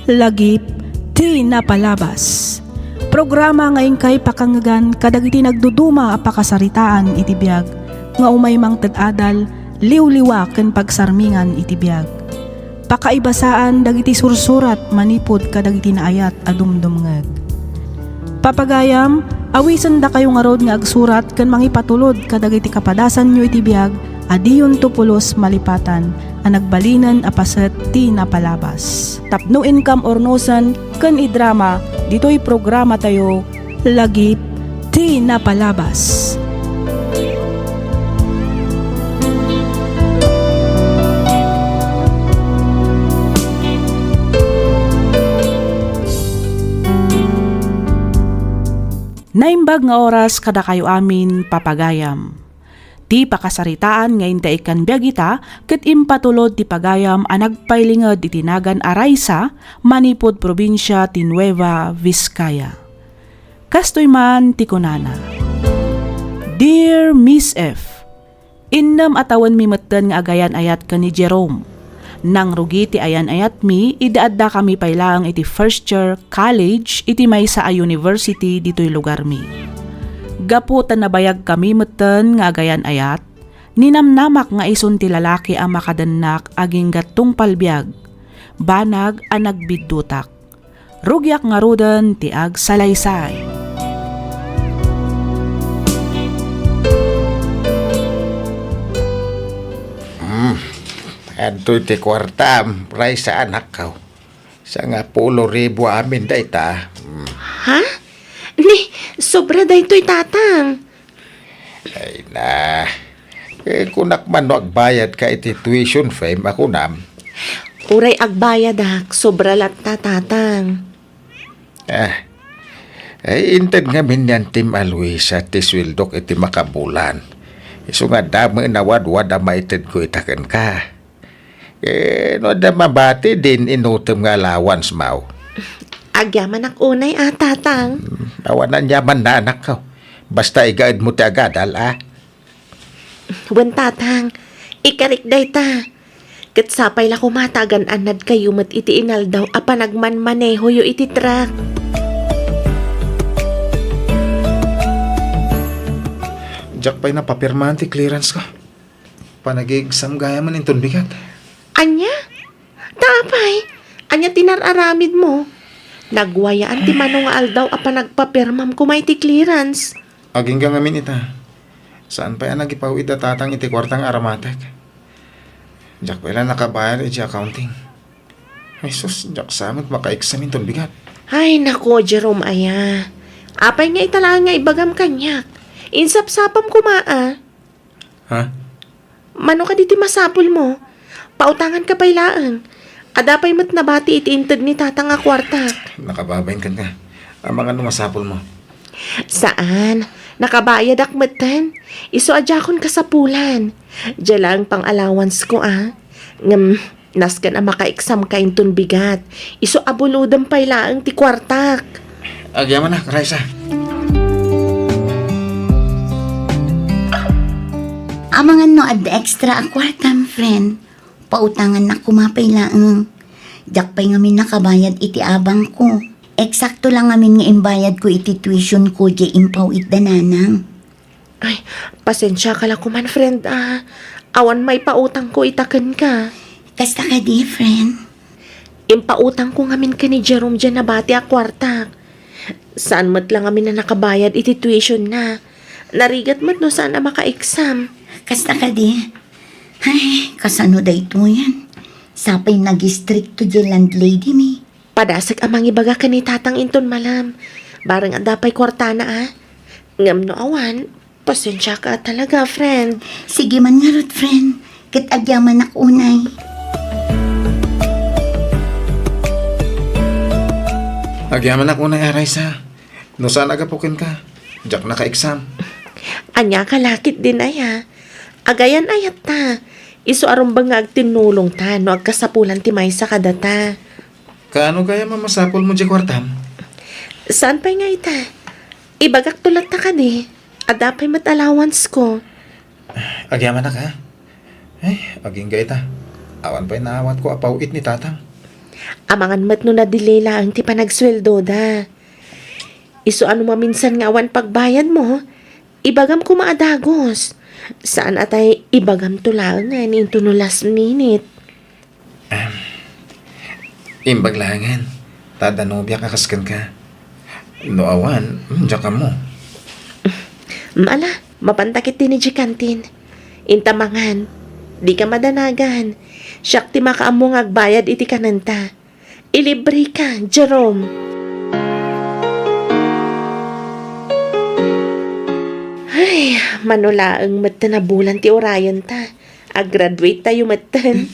lagip ti napalabas. Programa ngayon kay pakangagan kadagiti nagduduma a pakasaritaan iti biag nga umay mang tad-adal liwliwa ken pagsarmingan iti biag. Pakaibasaan dagiti sursurat manipod kadagiti naayat a dumdumngeg. Papagayam, awisan da kayo nga rod nga agsurat ken mangipatulod kadagiti kapadasan nyo iti biag adiyon tupulos malipatan a nagbalinan a paset ti napalabas. Tapno income or nosan ken idrama dito'y programa tayo lagip ti napalabas. Naimbag nga oras kada kayo amin papagayam. Ti pakasaritaan nga inta ikan biagita ket impatulod ti pagayam a nagpailinged iti nagan Araysa manipod probinsya ti Nueva Vizcaya. Kastoy man ti kunana. Dear Miss F, innam atawan mi metten nga agayan ayat ken ni Jerome. Nang rugi ti ayan ayat mi, idaadda kami pailaang iti first year college iti maysa a university dito'y lugar mi. Gaputan nabayag kami metten nga agayan ayat, ninamnamak nga ison ti lalaki a makadennak aging gattung palbiag, banag a nagbiddutak. Rugyak nga ruden ti ag salaysay. Adto ti kwarta, ray sa anak ko. Sa nga 10,000 amin da ita. Ha? Ni, sobra da ito'y tatang. Ay na. Kunak man no agbayad ka iti tuition fee, ako nam. Uray agbayad ak, sobra latta tatang. Ay inted nga minyan tim Aloisa ti swildok iti makabulan. Iso nga dami nawad-wad a maited ko itaken ka. No da mabati din inutom nga allowance mau. Agyaman ak unay tatang. Awanan yaman na anak ko. Basta igaid mo ti agadal Wen tatang, ikarik day ta. Ket sapay la kumatagan anad kayo mat iti inal daw apa nagmanmaneho yo iti truck. Jack pa'y napapirmahan ti clearance ko. Panag-exam gaya man inton bigat. Anya? Tapay, anya tinararamid mo. Nagwayaan ti manong aldaw apa nagpapirmam kumay ti clearance. Aging gangamin ita. Saan pa yan nagipawid na tatang iti kwartang aramatek? Jack pa'y lang nakabayar iti accounting. Ay sus, Jack samot maka-exam inton bigat. Ay nako, Jerome aya. Apay nga itala nga ibagam kanyak. Insap-sapam kumaa. Ha? Mano ka diti masapol mo? Pautangan ka pailaan. Adapay mat nabati iti inted ni tatang nga kwarta. Nakababayin ka nga. Ang mga numasapol mo. Saan? Nakabayad akmeten. Iso adjakon kasapulan. Diya lang pang allowance ko Ngam, naskan ang maka-exam ka inton bigat. Iso abuludang pailaan ti kwartak. Agyaman na, Raisa. Amangan no ad extra a kwartam, friend. Pautangan na kumapay laang. Diyak pa'y ngamin nakabayad iti abang ko. Eksakto lang ngamin nga imbayad ko iti tuition ko di impaw itdananang. Ay, pasensya ka lang kuman, friend Awan may pautang ko itaken ka. Kasta ka di, friend. Impautang ko ngamin ka ni Jerome dyan na bati a kwartak. Saan mat lang ngamin na nakabayad iti tuition na. Narigat mat no saan na maka-exam. Kasta ka di. Ay, kasano da ito yan? Sapay nag-strict to the landlady mi. Padasag amang ibaga ka ni tatang inton malam. Barang adapay kwartana Ngam no awan, pasensya ka talaga, friend. Sige man nga rot, friend. Kat agyaman ak unay. Agyaman ako na, Raisa. No saan agapukin ka? Jack naka-exam. Anya kalakit din aya. Agayan ayat ta. Iso arumbang nga agtinulong ta no agkasapulan ti maysa kadata. Kaano kaya mamasapol mo di kwartam? Saan pa nga ita? Ibagak tulat ta ka di. Adapay mat allowance ko. Agyaman na ka. Ay, aging gaita. Awan pa'y naawat ko apawit ni tatang. Amangan mat no na delay lang ti panagsweldo da. Iso ano maminsan nga awan pagbayad mo, ibagam ko maadagos. Saan atay ibagam to lang nga into no last minute. Imbaglangan. Tadanobya kakaskan ka. No awan, diyan ka mo. Mala, mapantakit din ni Jikantin. Intamangan, di ka madanagan. Siyak ti makaamong agbayad iti kananta. Ilibre ka, Jerome. Ay, manulaang mata na bulan ti orayan ta. Ag-graduate tayo matan.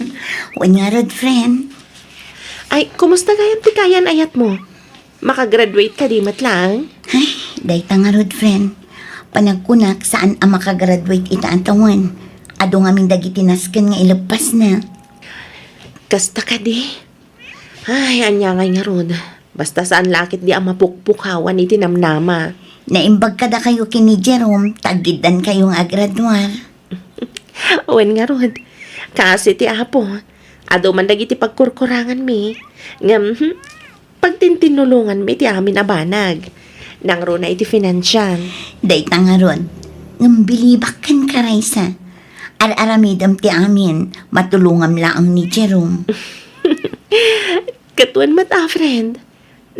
Wan nga rod, friend. Ay, kumusta gayam ti kayan ayat mo? Makagraduate ka di matlang? Ay, dayta nga rod, friend. Panagkunak saan ang makagraduate ita ang tawan. Ado nga min dagiti nasken nga ilepas na. Kasta ka di. Ay, anyangay nga rod. Basta saan lakit di ang mapukpukawan iti namnama. Naimbag kada kayo kini Jerome, tagidan kayong agradwar. Uwan nga rod. Kasi ti apo, ado man dagiti pagkurkurangan mi. Ngam, pagtintinulungan mi ti amin abanag. Nang ro na iti financial. Dayta nga rod, ngambilibak kan karaysa. Ar-aramidam ti amin, matulungam laang ni Jerome. Katuan mat friend.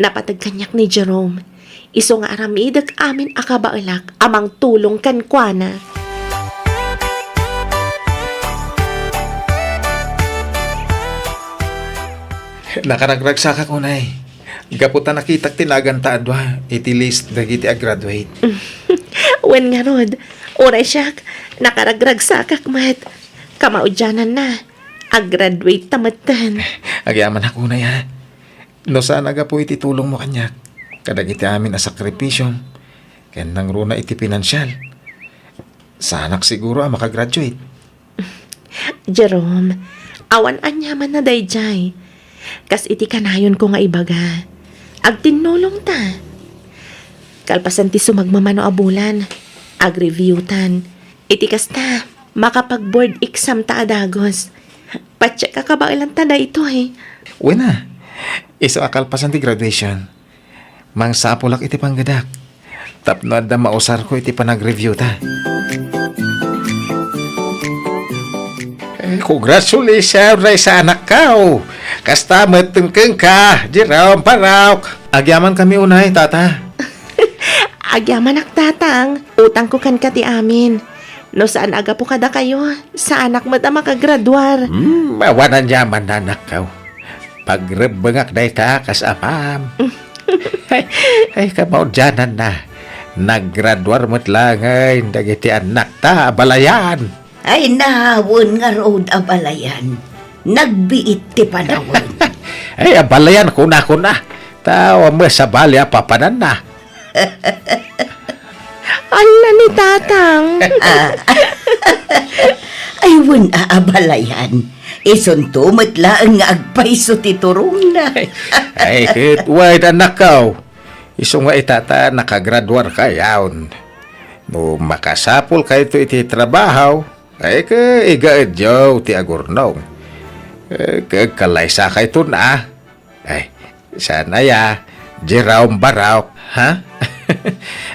Napatag kanyak ni Jerome. Iso nga aramidag amin akabailak amang tulong kan kuana. Nakaragragsa ka kunay. Gaputan nakitak tinagan ta adwa. Iti list dagiti a-graduate. Wen nga rod, oray siyak, nakaragrag sa kakmat. Kamaudyanan na, ag-graduate tamatan. Agyaman ako na ya. No saan aga po iti tulong mo kanyak. Kadagiti amin a sakripisyo. Kaya nang runa iti pinansyal. Sanak siguro makagraduate. Jerome, awan anyaman na dayjay. Kas iti kanayon ko nga ibaga. Agtinulong ta. Kalpasan ti sumagmamano abulan. Ag-review-tan. Iti kasta, makapag-board exam ta adagos. Patsya kakabailan ta na ito eh. Uy na. Isa akalpasan ti graduation. Mang sapulak iti panggadak. Tapno adda mausar ko iti panag-review ta. Congratulations ray sa anak ka. Kasta matengkeng ka, Jerome Parauk. Agyaman kami unay, tata. Agyaman tatang, utang ko kan kati amin. No saan aga po kada kayo, sa anak mo ta makagraduar. Mawanan yaman na anak ka. Pagrebengak day ta kasamam. ay kamaudyanan na. Naggraduar mo't lang ay dagiti anak ta, balayan. Ay nahawon nga road abalayan. Nagbiit ti panawon. Ay, abalayan ko na. Tawa mo sa balya papanan na. Ala ni tatang. Ay wun aabalayan. Isunto matlaang nga agpaiso ti turong na. Ay, kit, wait anak ka. Iso nga itata nakagraduar ka yaon. No makasapol kayo iti trabaho, ay ka igaadyaw ti agurnong. Kagkalaysa kayo ito na. Ay, sana ya, Jerome Parauk, ha?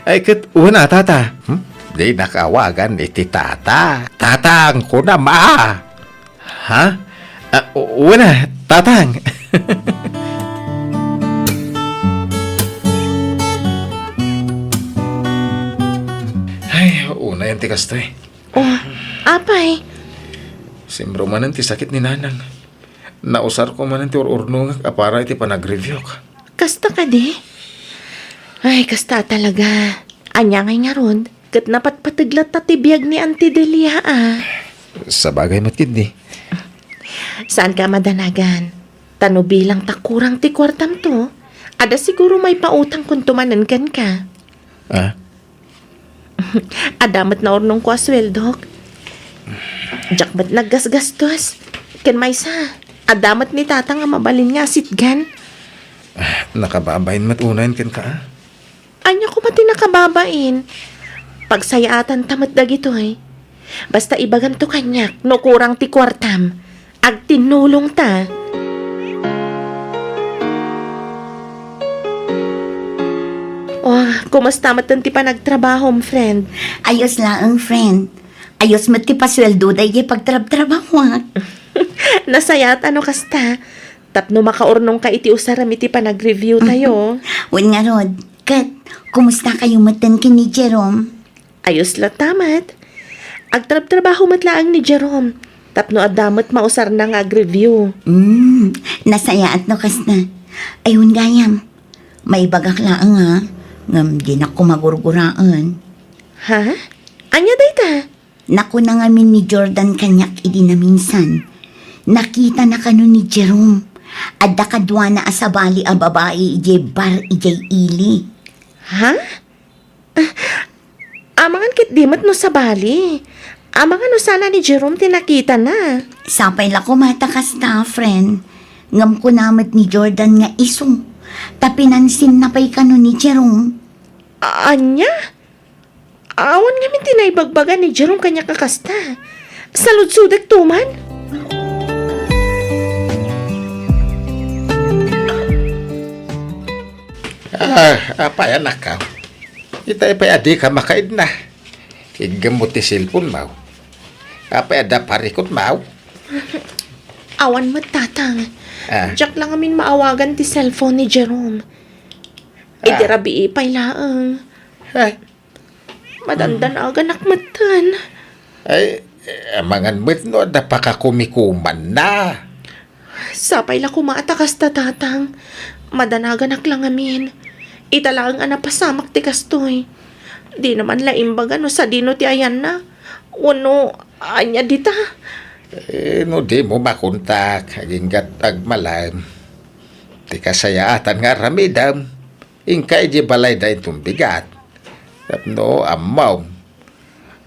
Ay, kit, una tata. Di nakawagan iti tata. Tatang ko na ma. Ha? Una, tatang. Ay, una yan ti kastoy. Oh, apay. Simbro manan ti sakit ni nanang. Nausar ko manan ti ururnungak apara iti panag-review ka. Kasta ka di? Ay, kasta talaga. Anyangay nga ron, kat napatpatiglat ta tibiyag ni Auntie Delia ah. Sa bagay matkid di. Saan ka madanagan? Tano bilang takurang ti kwartam to. Ada siguro may pautang kung tumanan kan ka. Ah? Adamat na ornong ko asweldok. Diyak ba't naggasgastos? Ken may sa. Adamat ni tatang nga mabalin nga sitgan. Nakababayin matunayan ken ka ah. Anya ko mati nakababain. Pagsayaatan tamat dagito eh. Basta ibagan to kanyak no kurang ti kwartam. Ag tinulong ta. Kumusta matan ti pa nagtrabaho, friend? Ayos lang, friend. Ayos mo ti pasweldo day pagtrab-trabaho. Nasayat ano kasta? Tapno makaurnong ka iti usaram iti pa nag-review tayo. Wen nga rod, Kat, kumusta kayo matan kini Jerome? Ayos la tamat. Agtrab-trabaho matlaang ni Jerome. Tapno adamot mausar na nga-review. Nasayaat no kas na. Ayun gayam, may bagak laang ha. Ngam di na ko magurguraan. Ha? Anya dayta? Naku na ngamin ni Jordan kanyak idi na minsan. Nakita na kano ni Jerome. Adda kadwa na asabali a babae ijay bar ijay ili. Ha? Amangan kit dimat no sa bali. Amangan no sana ni Jerome tinakita na. Sapay la ko matakas ta, friend. Ngam ko namat ni Jordan nga isong. Tapinansin na pa'y kano ni Jerome. Anya? Awan nga min tinaybagbagan ni Jerome kanya kakasta. Salud-sudak tuman. Apa yan nakaw? Itay pa adi ka makaid na. Igamot ti silpon mau. Apa ada parikot mau? Awan matatang. Ah. Jack lang amin maawagan ti cellphone ni Jerome. Idirabi ipay laang. Ay, Madandan aganak matan. mangan met no da pakakumikuman na. Sapay la kumaatakas tatang. Madanaganak lang amin. Italaang anapasamak ti kastoy. Di naman laimbaga no sa dino ti ayan na. Uno, anya dita. No di mo makontak. Aginggat agmalam. Ti kasayaatan nga ramidam. Ingkay di balay da itong bigat. Tapno amaw.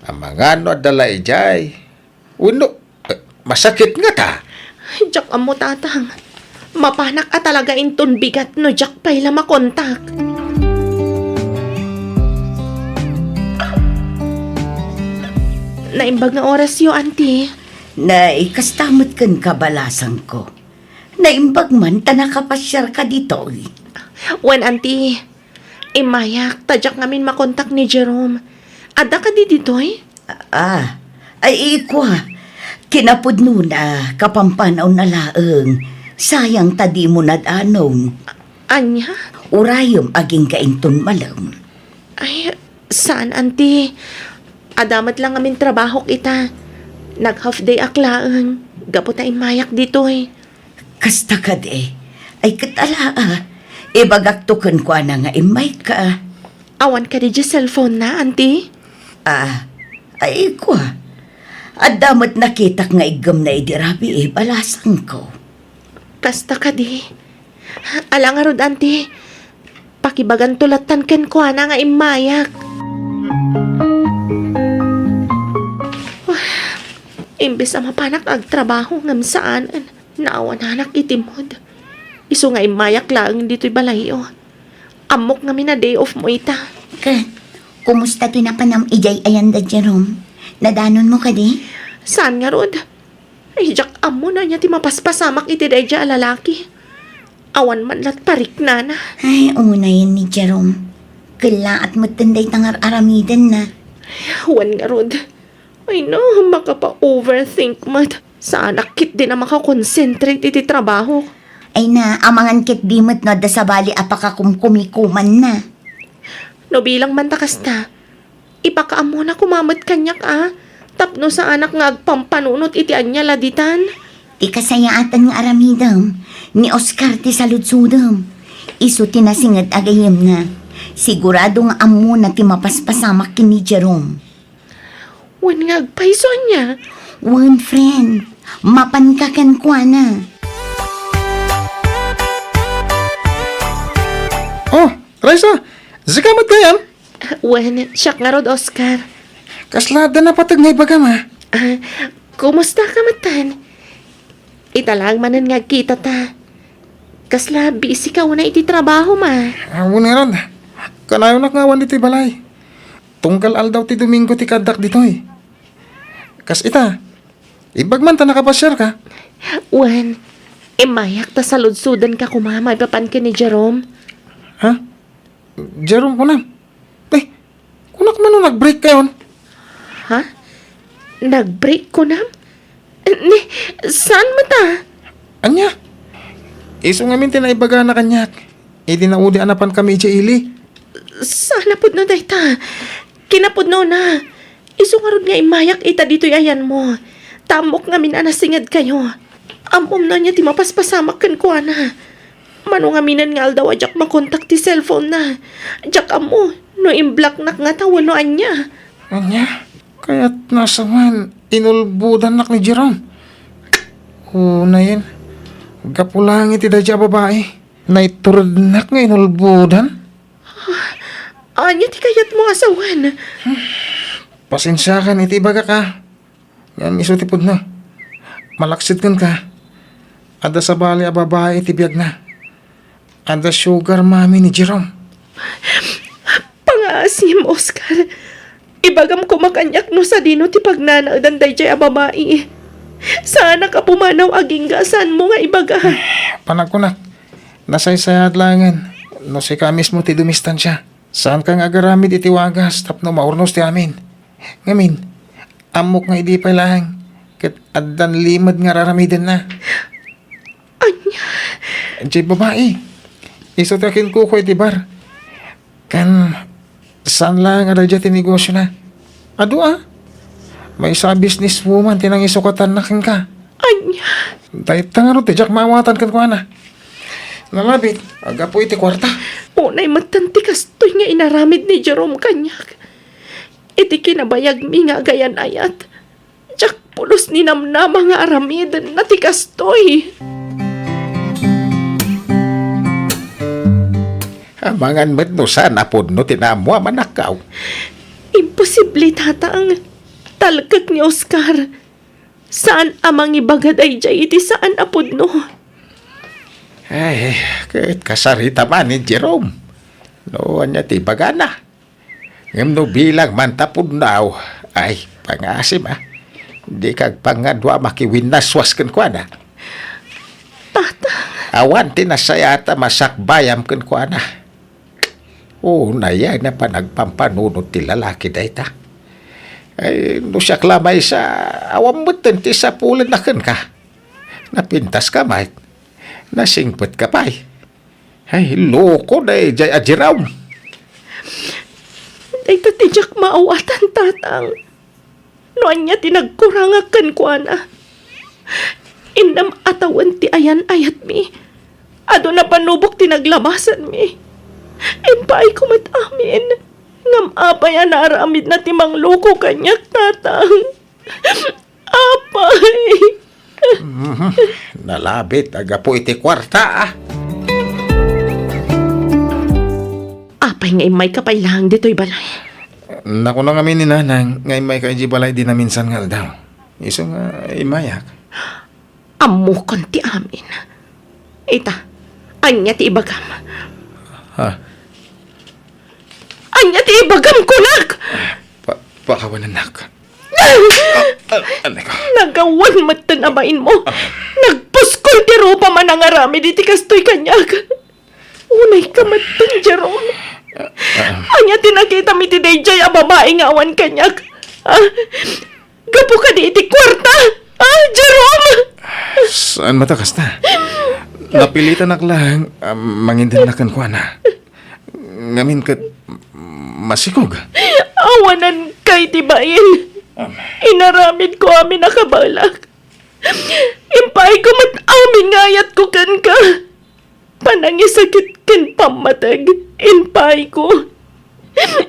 Amangano adala ijay. Uno, masakit nga ta. Jack amo tatang. Mapanak at talaga inton bigat no Jack pay la makontak. Naimbag nga oras yo, auntie. Na ikastamot kan kabalasan ko. Naimbag man ta nakapasyar ka dito. Wen, auntie. Imayak, tadyak ngamin makontak ni Jerome. Ada ka di ditoy? Ay ikwa. Kinapudno na kapampanaw na laeng. Sayang tadi mo nadanon. Anya? Urayom aging kainton malam. Ay, saan, auntie? Adamat lang ngamin trabaho kita. Nag-half day aklaang. Gapo ta imayak ditoy. Kasta ka de. Ay katala Ibagaktukan ko na nga imay ka. Awan ka di cellphone na, auntie? Ay ikwa. At damat nakita nga igam na idirabi balasan ko. Kasta ka di. Alang arod, auntie. Pakibagan tulatan ken ko na nga imayak. Imbes na mapanak agtrabaho ngam saan, naawan anak itimod. Iso nga imayak lang dito'y balayo. Amok nga mina day off mo ita. Kumusta tinapanam ijay ayanda Jerome? Nadanon mo ka di? Saan nga rod? Ay, Jack, amo na niya ti mapaspasamak iti day dya lalaki. Awan man lat parik na na. Ay, una yun ni Jerome. Kala at matanday tangar aramidan na. Wan nga rod. Ay no, makapa-overthink mat. Sa anak kit din na makakonsentrate iti trabaho. Ay na, amangan kit dimot no da sabali apakakumkumikuman na. No bilang man takasta, ipakaamo na kumamot kanyak Tapno sa anak nga agpampanunot iti anya laditan. Ti kasayaatan nga aramidam, ni Oscar ti saludsudam. Isu tinasingad agayem na. Sigurado nga amo na ti mapaspasamak kini Jerome. Wan nga agpaiso niya. One friend, mapankakan kwa na. Oh, Raisa, zikamat ka yan? Wan, siyak nga rod, Oscar. Kaslada na patag nga ibaga ma. Kumusta ka matan? Italang manan nga kita ta. Kasla, busy ka na iti trabaho ma. Awon nga ron. Kanayon na ngawan dito balay. Tunggal aldaw ti Domingo ti kadak dito eh. Kas ita, ibagman ta nakapasyar ka. Wan, mayak ta saludsudan ka kumama ipapan ka ni Jerome. Ha? Jerome ko na. Kunak man nung nag-break kayon. Ha? Nag-break ko na? Ni, saan mo ta? Anya? Iso nga minti na ibaga na kanyak. Idi na udi anapan kami iti ili. Sana pud no dayta. Kinapud no na. Isungarod nga imayak ita dito'y ayan mo. Tamok nga minanasingad kayo. Amom na niya ti mapaspasamak kan ko ana. Mano nga minan nga aldaw ajak makontak ti cellphone na. Ajak amo, no imblock nak nga tawon no anya. Anya? Kaya't nasa man, inulbudan nak ni Jerome. Na yan. Gapulang iti da dya babae. Naiturad nak nga inulbudan. Anya ti kayat mo asawan. Pasensya kan iti baga ka. Yan isutipod na. Malaksit kan ka. Ada sa bali a babae iti biyag na. Ada sugar mami ni Jerome. Pangasim, Oscar. Ibagam ko makanyak no sa dino ti pagnanaudan day jay abamai. Sana ka pumanaw aging gasan mo nga ibaga. Panagkunak. Nasaysayad langan. No si ka mismo ti dumistansya. Saan kang agaramid iti wagas tapno maurnos ti amin. Ngamin, amok nga idi pa lang. Kat adan limad nga raramidan na. Anya, Jay babae. Iso ti akin kuko iti bar. Kan saan lang ada dya ti negosyo na. Ado may isa businesswoman tinang isukatan na kin ka. anya. Dahit tangaro ti jak mawatan kan ko na. Nalabit, aga po iti kwarta. Unay matanti kastoy nga inaramid ni Jerome kanyak. Iti kinabayag mi nga gayan ayat. Jak pulos ni namnama nga aramid na ti kastoy. Amangan met no sana pod no tinamo manakaw. Imposible tatang talkak ni Oscar. Saan amang ibagad ay jay iti saan apod no? Ay, kahit kasarita man ni Jerome. Noon niya ti bagana. Ngam no bilang mantapod daw. Ay, pangasim Di kag pangadwa makiwinaswas kan kwa na. Awan tinasayata masakbayam kan kwa na. Naya na pa nagpampanunod ti lalaki dayta. Ay, no siya klamay sa awam mo ti sa pulan na kan ka. Napintas ka, mate. Nasingpet ka pa Ay, loko na jay ajiraw. Ay tatijak maawatan tatang. Noan niya tinagkurangakan ko na. Indam atawan ti ayan ayat mi. Ado na panubok tinaglabasan mi. Inpaay kumat amin. Ngam apay anaramid na timang loko kanyak tatang. Apay. Nalabit, aga po iti kwarta Apay nga may kapailang dito'y balay. Naku na kami ni nanang, ngay may kaiji balay di na minsan nga daw. Iso nga imayak. Amo konti amin. Ita, anya ti ibagam. Ha? Anya ti ibagam kunak! Pakawanan nak. Ano ko? Nagawan matan abain mo. Nagpuskol ti rupa man ang arami di ti kastoy kanyag. Unay ka matan, Jerome. Anya tinakita mi ti Dayjay a babae nga awan kanyag. Gapo ka di iti kwarta. Jerome! Saan matakas na? Napilitan nak lang, mangindan na kan kwa na. Ngamin kat masikog. Awanan kay tibain. Inaramid ko amin nakabalak. Impay ko mat amin ngayat ko kan ka. Panangisakit kan pamatag. Impay ko.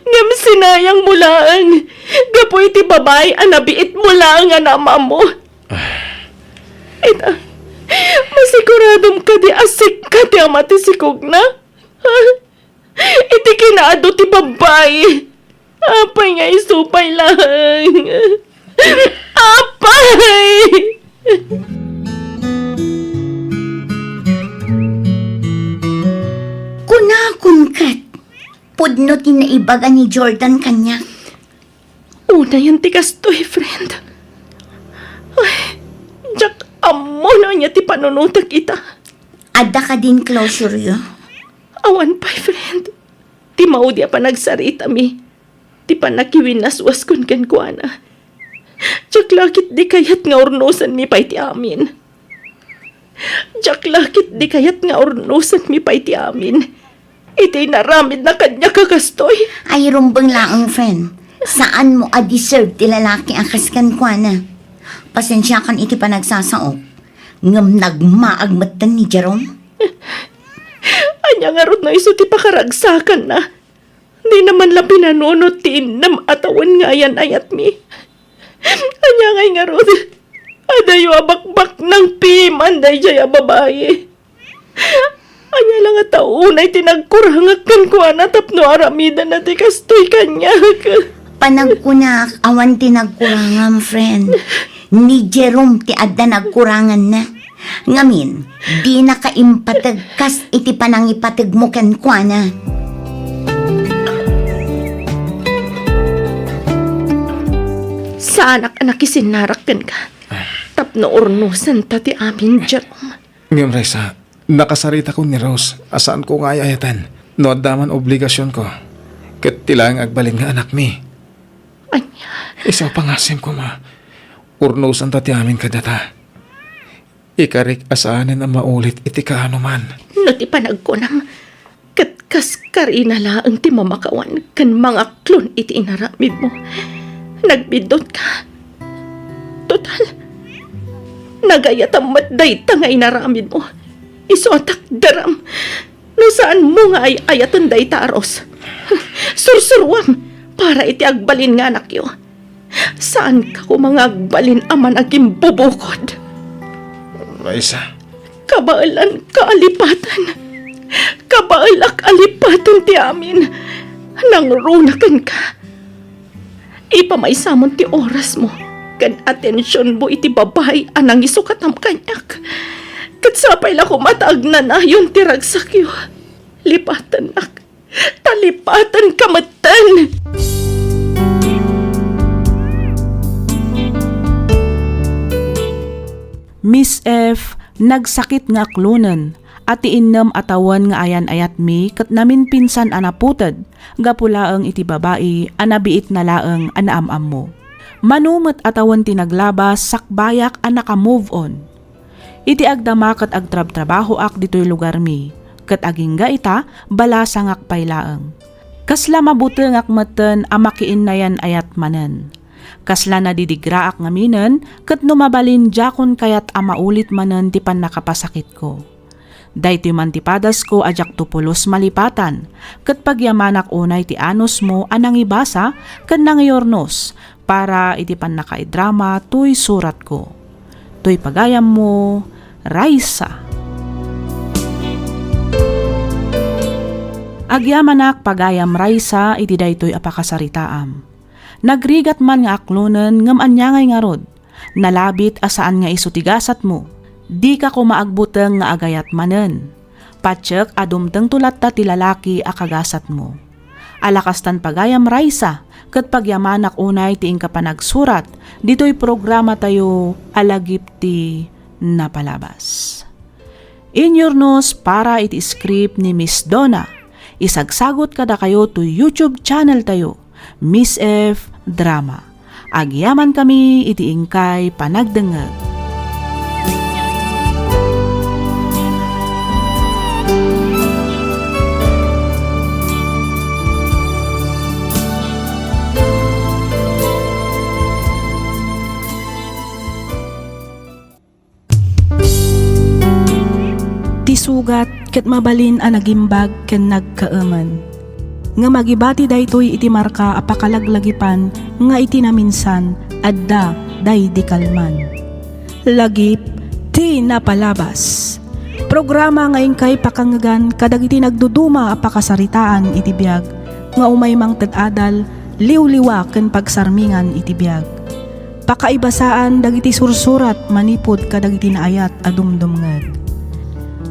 Ngam sinayang mo lang. Gapoy ti babay anabiit mo lang nga nama mo. Ita, masiguradom ka di asik ka di amati sikog na? Ha? Iti kinaado ti babay. Apay nga isupay lang. Apay! Kunakon kat. Pudno tinaibaga ni Jordan kanya. Una yan ti kastoy, friend. Ay, Jack, amo na niya ti panunutak kita. Ada ka din closure yo. Awan pa'y, friend. Ti maudi pa nagsarita mi. Ti pa nakiwinaswas kun ken kuana. Jak lakit di kayat nga ornosan mi pay ti amin. Jak lakit di kayat nga ornosan mi pay ti amin. Iti naramid na kanya kakastoy. Ay rumbang laang friend. Saan mo a-deserve ti lalaki akas kan kwa na? Pasensya kan iti pa nagsasaok. Ngam nagmaagmatan ni Jerome. Anya nga rod na iso ti pakaragsakan na. Di naman la pinanunot ti innam atawan nga yan ayat mi. Anya nga rod. Adayo abakbak ng piman day jaya babae. Anya lang at taunay tinagkurangak kan kuha na tapno aramida na ti kastoy kanya. Panagkunak, awan ti nagkurangan, friend. Ni Jerome ti adda nagkurangan na. Ngamin, di na kaimpatag kas iti panangipatag mo ken kwa na. Sa anak-anak isinarakan ka. Tapno ornosan tati amin, Jerome. Ngam Raisa, nakasarita ko ni Rose. Asaan ko nga ayatan. No daman obligasyon ko. Kat tilang agbalin nga anak mi. Anya, Isa pangasim ko ma. Urnosan tati amin kadata. Ikarik asaanin ang maulit iti kaano man. no ti panagkunam. Katkas karinala ang ti mamakawan kan mga klon iti inaramid mo. Nagbidot ka. Total, nagayat ang matday ta nga inaramid mo. Isotak daram. No saan mo nga ay ayatan day ta aros. Sursurwam para iti agbalin nga anak yo. Saan ka ko mga agbalin aman aging bubukod? Raisa, Kabaalan kaalipatan. Kabaalak alipatan ti amin. Nang runakan ka. Ipamaisamon ti oras mo. Kan atensyon mo iti babay anang isukatam kanyak. Kat sapay la kumataag na na yun ti ragsakyo. Lipatan nak. Talipatan kamatan. Miss F, nagsakit nga aklunan, at iinam atawan nga ayan ayat mi, kat namin pinsan anaputad, gapulaang iti babae, anabiit na laang anaamam mo. Manumat atawan tinaglabas, sakbayak anaka move on. Iti agdama kat agtrab-trabaho ak dito'y lugar mi, kat aging ga ita, balasa ngak paylaang. Kasla mabuti ngak matan amakiin na yan ayat manan. Kasla na didigraak nga minan, kat numabalin jakon kayat amaulit manan ti pan nakapasakit ko. Daytoy man ti padas ko ajak tupulos malipatan, kat pagyamanak unay ti anos mo anang ibasa, kat nangiyornos, para iti pan nakaidrama tuy surat ko. Tuy pagayam mo, Raisa. Agyamanak pagayam Raisa iti daytoy apakasaritaam. Nagrigat man nga aklunan ngam anyangay nga rod, nalabit asaan nga isutigasat mo, di ka kumaagbuteng nga agayat manen. Patsyak adumteng tulat ta ti lalaki akagasat mo. Alakastan pagayam Raisa, kat pagyamanak unay ti ingka panagsurat, dito'y programa tayo alagip ti napalabas. Inyornos para iti script ni Miss Donna, isagsagot kada kayo to YouTube channel tayo, Miss F Drama. Agyaman kami iti ingkay panagdengeg. Tisugat ket mabalin a nagimbag ken nagkaeman. Nga magibati daytoy iti marka apakalaglagipan nga iti naminsan adda day di kalman. Lagip ti napalabas. Programa nga ingkay pakangagan kadagiti nagduduma apakasaritaan iti biag nga umay mang ted-adal liwliwa ken pagsarmingan iti biag. Pakaibasaan dagiti sursurat manipod kadagiti naayat adumdumngeg.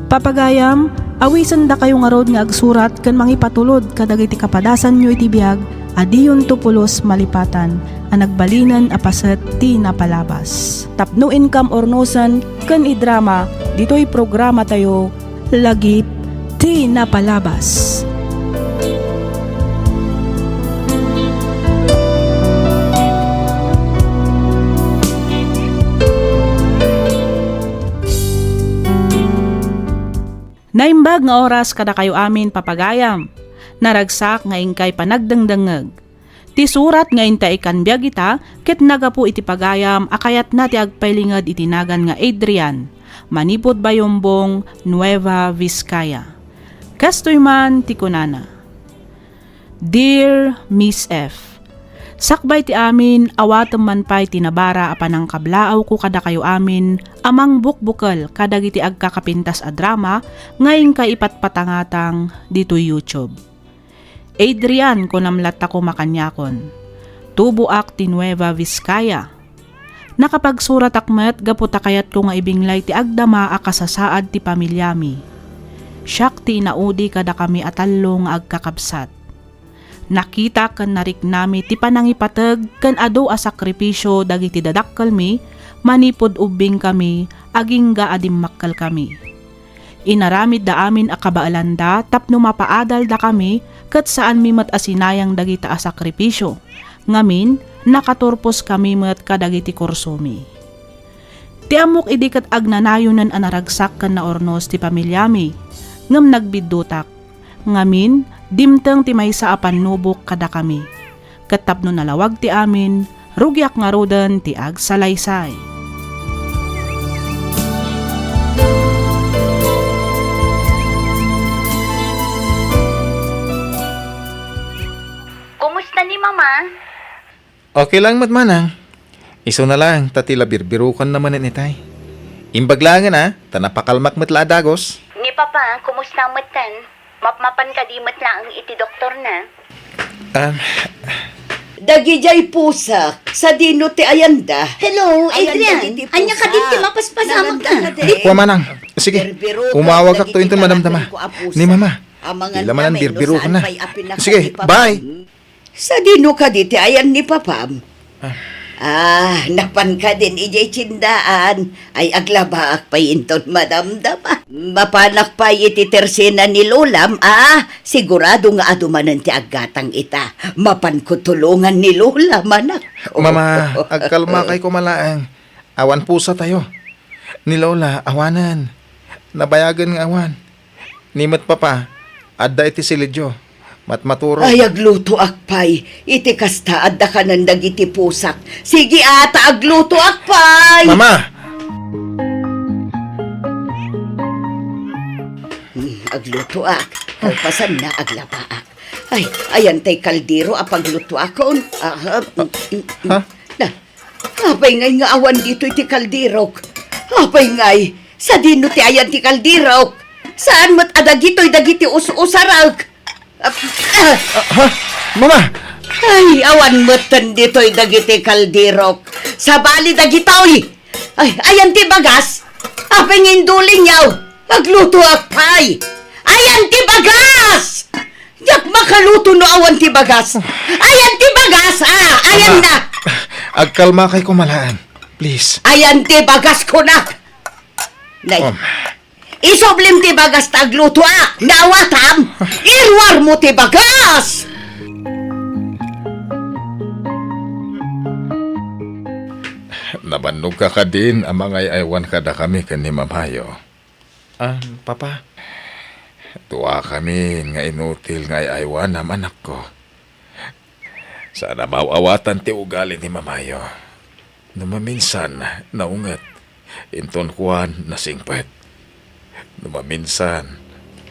Papagayam, awisan da kayo nga rod nga agsurat kan mangipatulod kadagiti kapadasan nyo iti biag, adiyon tupulos malipatan, ang nagbalinan apaset ti napalabas. Tapno income ornosan kan idrama, dito'y programa tayo, lagip ti napalabas. Naimbag nga oras kada kayo amin papagayam. Naragsak nga ingkay panagdangdangag. Ti surat nga inta ikan biyag ita, ket nagapu iti pagayam akayat na ti agpailingad itinagan nga Adrian, manipod Bayombong, Nueva Vizcaya. Kastoy man ti kunana. Dear Miss F, sakbay ti amin awatem man pay tinabara apan ang kablaaw ko kada kayo amin amang bukbukal kadagiti agkakapintas a drama ngayon ka ipatpatangatang dito YouTube. Adrian ko namlat ako makanyakon. Tubuak ti Nueva Vizcaya. Nakapagsurat akmet gaputa kayat ko nga ibinglay ti agdama akasasaad ti pamilyami. Siyak ti inaudi kada kami atallo nga agkakabsat. Nakita kan narik nami ti panangipateg kan ado a sakripisyo dagiti dadakkel mi, manipod ubing kami, aging ga adimmakkal kami. Inaramid da amin a kabaalanda tapno mapaadal da kami ket saan mi met asinayang dagita a sakripisyo. Ngamin, nakaturpos kami met kadagiti kursomi. Ti amok idi ket agnanayonan a naragsak kan na ornos ti pamilyami, ngem nagbiddutak. Ngamin, dimteng ti maysa a pannubok kada kami. Ket tapno nalawag ti amin, rugyak nga roden ti agsalaysay. Kumusta ni Mama? Okay lang matmanang. Iso na lang, tatila birbirukan naman ni tay. Imbaglangan ha, tanapakalmak matla dagos. Ni Papa, kumusta matan? Mapmapan ka di matla ang iti doktor na. Dagijay pusak, sa dino ti ayanda. Hello, Ayan, Adrian. dagiti pusa. Anya ka din ti mapaspasamag ka. Kuha manang. Sige, umawag ka to inton madamdama. Ni mama. Ila man ang birbirukan na. Sige, bye. Sa dino ka di ti ayan ni Papam. Napan ka din ijay tsindaan. Ay aglabaak pa inton madamdama. Mapanak pa iti tersena ni Lolam, sigurado nga adumanan ti aggatang ita. Mapan ko tulungan ni Lola, manak. Mama, agkalma kay kumalaang. Awan pusa tayo. Ni Lola, awanan. Nabayagan nga awan. Nimat papa, adda iti silidyo. Matmaturo. Ay, agluto akpay. Iti kasta adda ka ng dagiti pusak. Sige ata, agluto akpay. Mama! Agluto ak. Kalpasan na aglabaak. Ay, ayan tay kaldero apagluto akon. Ha? Na, apay ngay nga awan dito iti kaldirok. Apay ngay, sa dino ti ayan ti kaldirok. Saan mo't adagito'y dagiti us-usarag? Ha? Mama! Ay, awan mo't dito'y dagiti kaldirok. Sa bali dagito'y. Ay, ayan ti bagas. Apay nginduling yaw. Agluto akpay. Ayan ti bagas! Yak makaluto no awan ti bagas. Ayan ti bagas, ayan Mama, na. Agkalma kay kumalaan. Please. Ayan ti bagas ko na. Nay, isoblim ti bagas tagluto nawatam. Irwar mo ti bagas. Nabannog ka din ang mga aywan kada kami kani mamayo. Papa. Tuwa kami nga inutil nga aywan ang anak ko. Sana mawawatan ti ugali ni mamayo. Numaminsan naungat. Inton kuwan na singpet. Numaminsan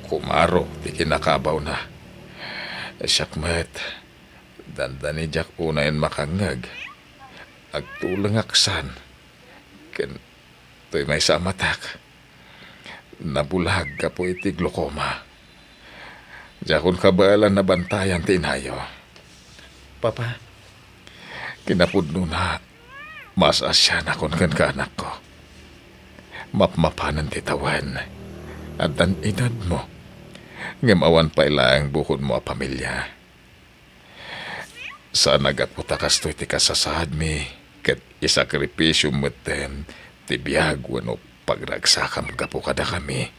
kumaro ti kinakabaw na. Syakmet. Dandani jak unayan makangag. Agtulang aksan. Ken to'y may sa matak. Nabulag ka po iti glukoma. Jakon kabalan na bantayan tinayo. Papa. Kinapudno na mas asya na kon kan kaanak ko. Mapmapanan titawan. At dan edad mo. Ngamawan pa ilang bukod mo a pamilya. Saan nagaputakas to iti kasasad mi. Kat isakripisyo mo ten tibiyag wano pagragsakam gapo kada kami.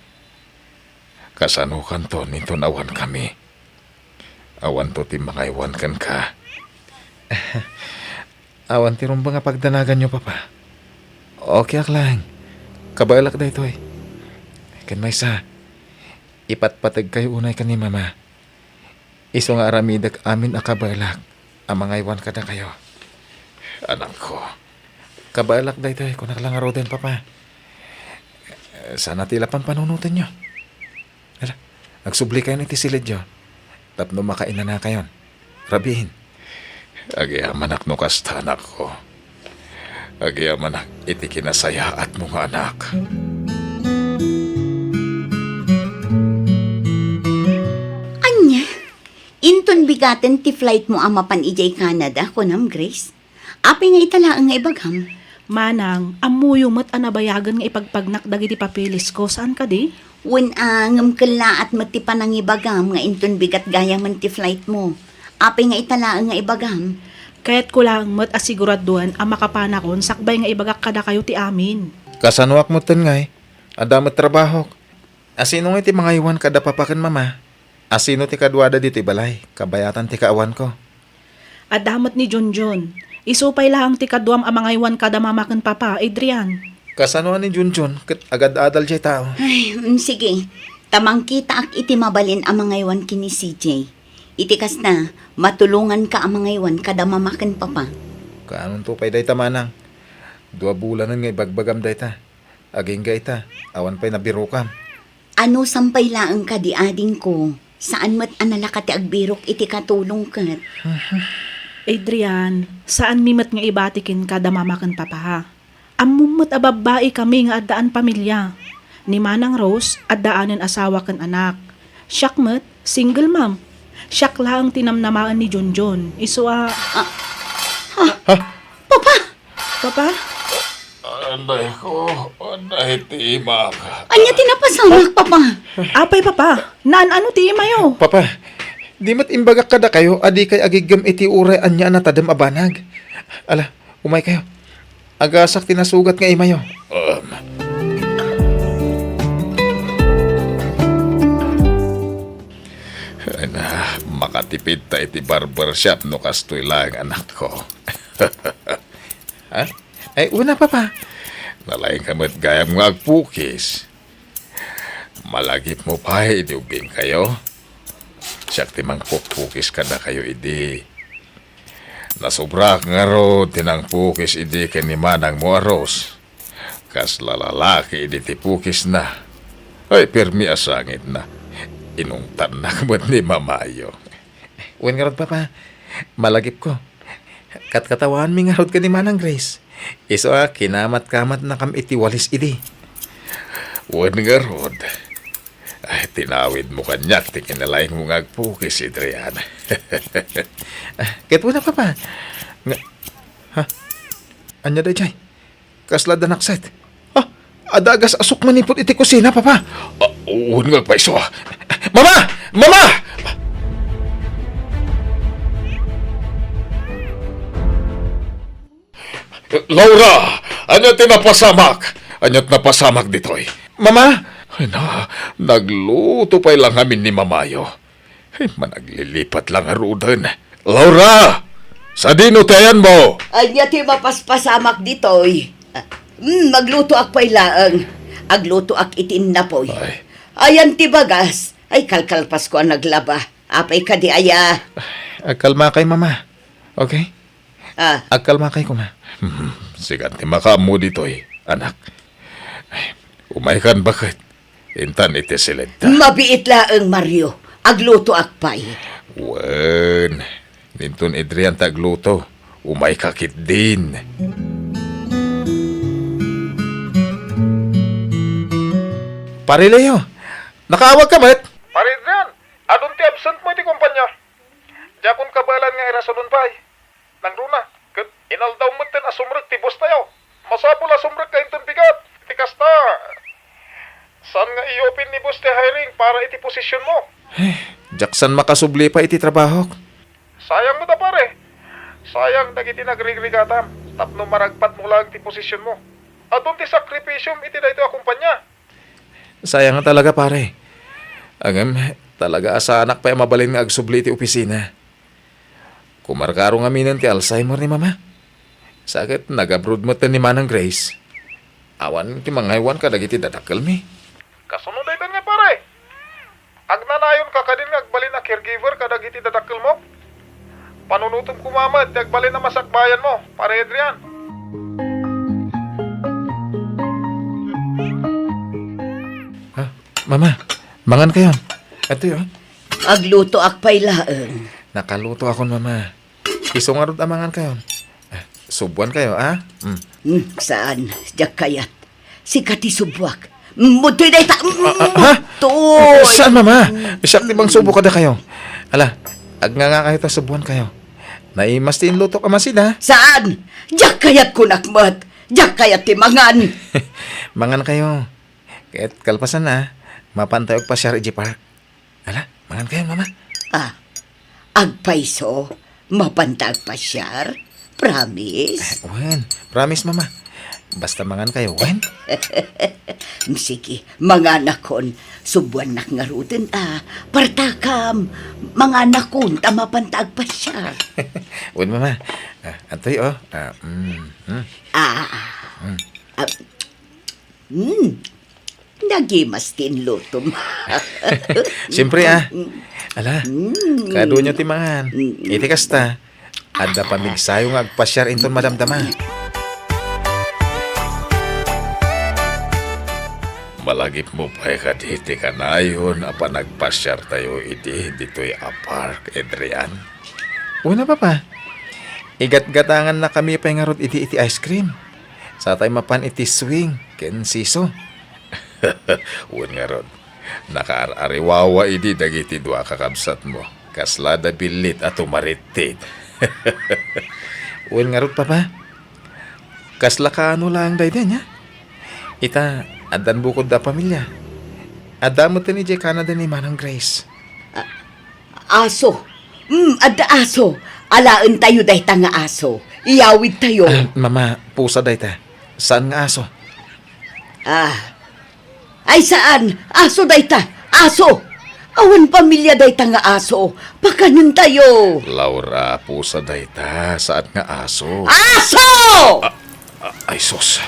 Kasanukan to nito nawan kami. Awan to ti mga iwan kan ka. Awan ti rumba nga pagdanagan nyo, Papa. Okay ak lang. Kabailak da ito eh. Kan may sa. ipatpatag kayo unay ka ni mama. Iso nga aramidak amin akabalak, ang mga iwan ka na kayo. Anak ko, kabalak daytoy kung nakalangaro din papa. Sana tila pang panunutan nyo. Hala, nagsubli kayo ng tisilid nyo. Tapno makaina na kayon. Rabihin. Agiyaman ak no kasta anak ko. Agiyaman ak iti kinasaya at mga anak. Anya, inton bigaten ti flight mo amapan ijay Canada, kunam Grace. Api nga italaang nga ibagham. Manang, amuyo mo't anabayagan nga ipagpagnak dagiti papilis ko. Saan ka di? Wen angam kala at matipan ang ibagam nga inton bigat gaya man ti flight mo. Api nga italaang nga ibagam. Kaya't ko lang mo't asiguraduan ang makapanakon sakbay nga ibagak kada kayo ti amin. Kasanuak mo ten ngay. Adamat trabaho. Asino nga iti mga iwan kada papakan mama? Asino ti kadwada dito balay? Kabayatan ti kaawan ko. At damot ni Junjun. Isupay lang ti kadwam ang mga iwan kada mamakan papa, Adrian. Kasanuan ni Junjun, ket agad-adal jay tao. Ay, sige. Tamang kita ak iti mabalin ang mga iwan kini CJ. Itikas na, matulungan ka ang mga iwan kada mamakan papa. Kaanon to pay day tamanang. 2 bulanan nga ibagbagam day ta. Aging ga ita, awan pa'y nabiro kam. Ano sampay laang ka di ading ko? Saan mat anala ka ti agbirok iti katulong kat? Adrian, saan mimat nga ibatikin kada mamakan papa ha? Amumot ababae kami nga addaan pamilya. Ni Manang Rose, addaanan asawa kan anak. Siyak mat, single mom. Siyak lang tinamnamaan ni Junjun. Papa? Papa? Anday ko, anday timak. Anya tinapasamak, papa? Apay papa, naan ano ti imayo? Papa, di mat imbagak kada kayo, adi kay agigam iti uray anya na tadam abanag. Ala, umay kayo. Agasak tinasugat nga imayo. Makatipid ta iti barbershop no kastoy lang anak ko. Ha? Ay, una papa. Nalaing kamat gayam nga agpukis. Malagip mo pa, idubing kayo. Siyak timang pukis ka na kayo, idi. Nasobra nga ro, tinang pukis, idi, kanimanang mo aros. Kas lalalaki, idi, tipukis na. Ay, permi asangit na. Inungtan na kamat ni mamayo. Uwan nga ron, papa. Malagip ko. Katkatawan mi nga rod ka ni Manang Grace. Iso kinamat-kamat na kam iti walis idi. Uwan nga rod. Ay, tinawid mo kanyak, ti kinalaing mo nga agpukis, Adrian. Ket mo na, papa. Nga, ha? Anya da jay? Kasla da nakset. Ha? Adagas asok manipot iti kusina, papa. Uwan nga pa iso. Mama! Mama! Laura! Anyat napasamak? Anyat napasamak ditoy? Mama! Ay na, nagluto pa lang amin ni Mamayo. Ay, managlilipat lang arudan. Laura! Sa dinutayan mo! Anya ti mapaspasamak ditoy. Magluto ak pa'y laang. Agluto ak itin na po'y. Ay. Ayan ti bagas. Ay kalkalpas ko ang naglaba. Apay ka di aya. Agkalma kay mama. Okay? Ah, Agkalma kay kuma. Siganti makamu ditoy, anak. Ay, umaykan bakit? Intan iti silid ta. mabiit laang Mario. Agluto ak pa'y. Wen, nintun Adrian tagluto. Umay kakit din. Pare Leo, nakaawag ka ba't? Pare Adrian, adun ti absent mo iti kumpanya. Jakon kabalan nga irasunod pa'y. Nangruna, kat inaldaw mo tin asumrek ti bus tayo. Masapul asumrek ka intun bigat. Tikas na. Saan nga i-open ni bus ti hiring para iti posisyon mo? Jackson makasubli pa iti trabaho. Sayang mo da pare. Sayang dagiti nagrigrigatam. Tapno maragpat mo lang ti posisyon mo. Adun ti sakripisyum iti dayto a kumpanya. Sayang nga talaga pare. Agam, talaga asa anak pa mabalin nga agsubli ti opisina. Kumarkaro nga minan ti Alzheimer ni mama. Sakit nag-abroad mo ni Manang Grace. Awan ti mga iwan ka dagiti dadakkel mi. Kasunod daytan nga pare. Agnanayon ka kadin nga agbalin na caregiver kada giti dadakkel mo. Panunutom kumamad, agbalin na masakbayan mo, pare Adrian. Mama, mangan kayo. Ito yun. Agluto akpay laeng. Nakaluto ako, mama. Isungarod amangan kayo. Subuan kayo, ah? Saan? Diyak kayat. Si Kati Subwak. Mutoy na ita. Ha? Toy. Saan, mama? Siyak di bang subo ka na kayo? Ala, nga kayo ta subuan kayo. Naimas tin luto ka masida. Saan? Diyak kayat kunakmat. Diyak kayat timangan. Mangan kayo. Kahit kalpasan na, mapantayog pa siya Reggie Park. Ala, mangan kayo, mama. Agpaiso. Mapantag pa siyar. Promise. Wen, promise, mama. Basta mangan kayo, wen. Sige, mga nakon, subuan nak ngarutin partakam, mga nakon, tamapantag pa siya. Wen, mama. Antoy, oh. Nagimas tin lutom. Siyempre, Ala, kado nyo timangan. Iti kasta. Ada pamigsayo nga agpasyar inton madamdama. Malagip mo pa kaditi ka na yun apa nagpasyar tayo iti dito'y apark, Adrian. Una pa. Igat-gatangan na kami pa nga rod iti ice cream. Sa tayo mapan iti swing, ken siso. Un nga rod. Nakaar-ariwawa idi dagiti dua kakabsat mo. Kaslada bilit at umaritit. Un nga rod pa. Kasla ka ano lang dayden niya. Ita, adan bukod da pamilya. Adamot ni Jay Canada ni Manang Grace. Aso. Ada aso. Alaan tayo dahi nga aso. Iyawid tayo. Mama, pusa dayta. Saan nga aso? Ay saan? Aso dayta. Aso. Awan pamilya dayta nga aso. Pakanon tayo. Laura, pusa dayta. Saan nga aso? Aso! Ay, sus.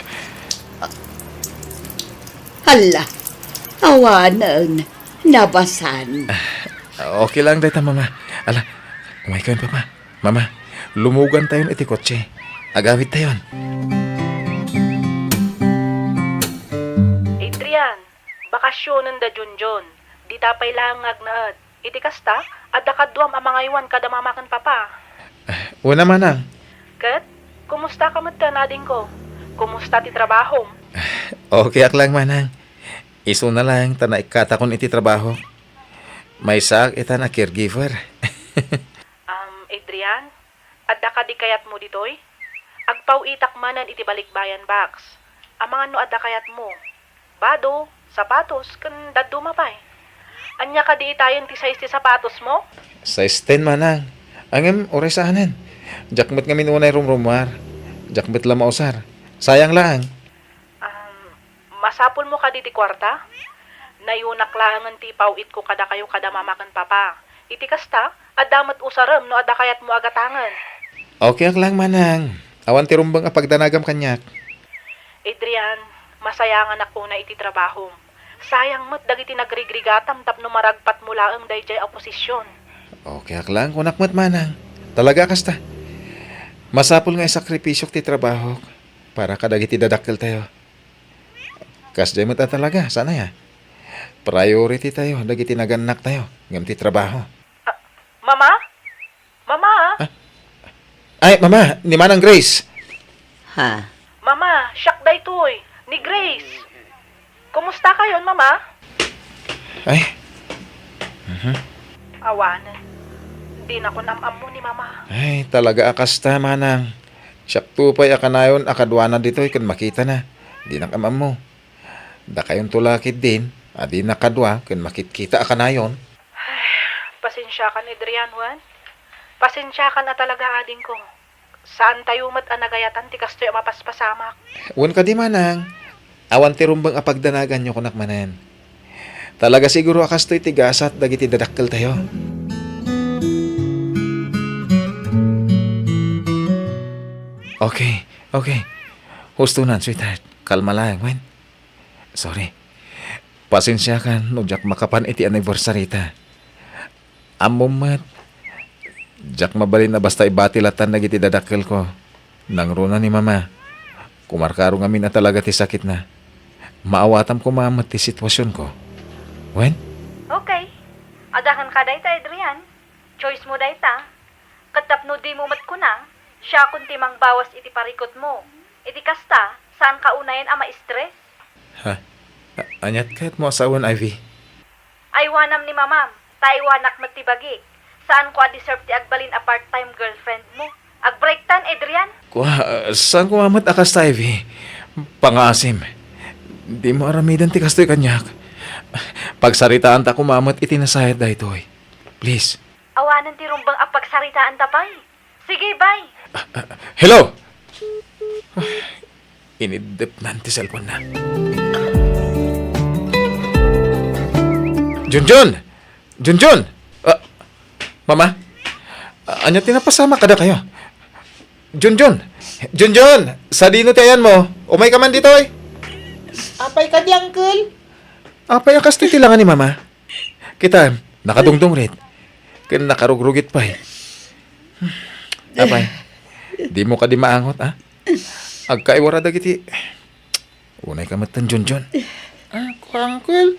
Hala. Awanan. Nabasan. Okay lang dayta, mama. Ala, umay kayo, papa. Mama, lumugan tayo iti kotse. Agawit tayo. Adrian, bakasyonan da Junjun. Di tapay lang agnaad. Iti kasta, adda kadwam amangaywan kada mamakan papa. Una manang. Kat, kumusta ka madta nading ko? Kumusta ti trabaho? Okay ak lang manang. Iso na lang tana ikatakon iti trabaho. May sak ita na caregiver. Adrian, adda ka di kayat mo ditoy? Agpaw itak manan iti balikbayan box. Amangan no adda kayat mo. Bado, sapatos, kan daddo mapay. Anya ka di itayon ti size ti sapatos mo? Size 10 manang. Angem oresahanan. Jakmet kami nunay rumrumar. Jakmet la mausar. Sayang lang. Masapol mo ka di ti kwarta? Nayunak langan ti pawit ko kada kayo kada mamakan papa. Iti kasta, adamat usaram no adda kayat mo agatangan. Okay ak lang manang. Awan ti rumbang apagdanagam kanyak. Adrian, masayangan ako na iti trabaho. Sayang mo't dagiti nagrigrigatam tapno maragpat mula ang dayjay oposisyon. Okay ak lang kunak mat manang. Talaga kasta. Masapol nga isakripisyok ti trabaho para kadagiti dadakkel tayo. Kasjay mo ta talaga, sana ya. Priority tayo, dagiti naganak tayo, ngam ti trabaho. Mama? Mama? Ay, mama, ni Manang Grace. Ha? Mama, siyak day toy. Ni Grace. Kumusta kayon, mama? Ay, Awanan. Di na ko namam mo ni mama. ay, talaga akasta, Manang. Siyak tupay akanayon, akadwana dito, ikan makita na. Di nakamam mo. Da kayon tulakid din, adi nakadwa, kan makitkita akanayon. Pasensya ka ni Adrian, Juan. Pasensya ka na talaga ading ko. Saan tayo mat anagayatan ti kastoy mapaspasamak. Uwan ka di, Manang. Awan ti rumbang apagdanagan nyo kunak manan. Talaga siguro akastoy tigasat, dagiti dadakkel tayo. Okay. Husto na, sweetheart. Kalma lang, Gwen. Sorry. Pasensya ka, no, jak makapan iti anniversary ta. Amom mat. Jak mabalin na basta ibatilatan na iti dadakkel ko. Nang runa ni mama. Kumarkaro ngamin na talaga ti sakit na. Maawatam ko mamat ti sitwasyon ko. Wen? Okay. Adakan ka dayta, Adrian. Choice mo dayta. Katapno di mo mat kunang, siya kun timang bawas iti parikot mo. Iti kasta, saan ka unayan ama stress? Ha? Anyat kahit mo asawan, Ivy. Aywanam ni mamam, taiwanak matibagik. Saan ko deserve ti agbalin a part-time girlfriend mo? Agbreaktan, Adrian? Saan ko mamat akas ta, Ivy? Pangasim. Di mo aramidan ti kastoy kanyak. Pagsaritaan ta kumamat itinasayad da itoy. Please. Awanan ti rumbang apagsaritaan tapay. Sige, bye. Hello! Inidip na ti cellphone na. Junjun! Junjun! Mama? Anya tinapasama kada kayo? Junjun! Junjun! Sa dino ti ayan mo? Umay ka man dito eh. Apay ka di, Uncle? Apay ang kastoy tilangan ni Mama. Kita, nakadungdong rin. Kaya nakarugrugit pa eh. Apay, di mo ka di maangot, ha? Agkaiwara dagiti. Unay ka matan, Junjun. Ako, Uncle.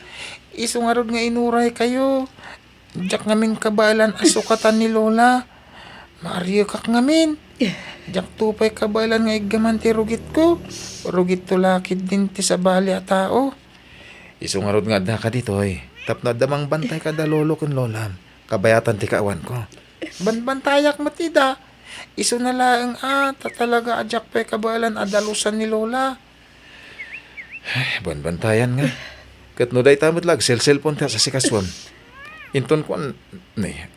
Isungarod nga inuray kayo. Jak ngamin kabalan asukatan ni Lola. Mario kak ngamin. Jak tupay kabalan nga igaman ti rugit ko. Rugit tulakid din ti sabali a tao. Isungarod nga da ka dito eh. Tapno damang bantay ka da lolo kun lolam. Kabayatan ti kaawan ko. Banbantayak matida. Iso na laang talaga ajak pay kabalan adalusan ni Lola. Banbantayan nga. Kat no day tamot lag, cellphone ta sa sikaswan. Inton ko,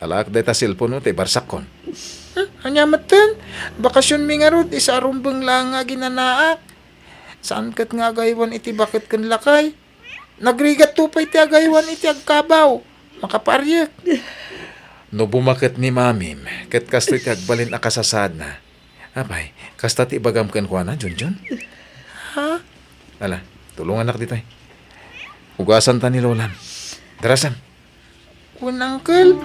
alak day ta cellphone no, te barsak kon. Anya matan, bakasyon mi nga rod, isa rumbang lang nga ginanaak. Saan kat nga agaywan iti bakit kan lakay? Nagrigat tupay ti agaywan iti agkabaw. Makaparyak. No bumakit ni mamim, kat kastoy ti agbalin akasasad na. Abay, kasta ti ibagam ken kwa na, Junjun? Ha? Ala, tulungan nak dito eh. Ugasan ta ni lolam. Darasan. Kun, Uncle.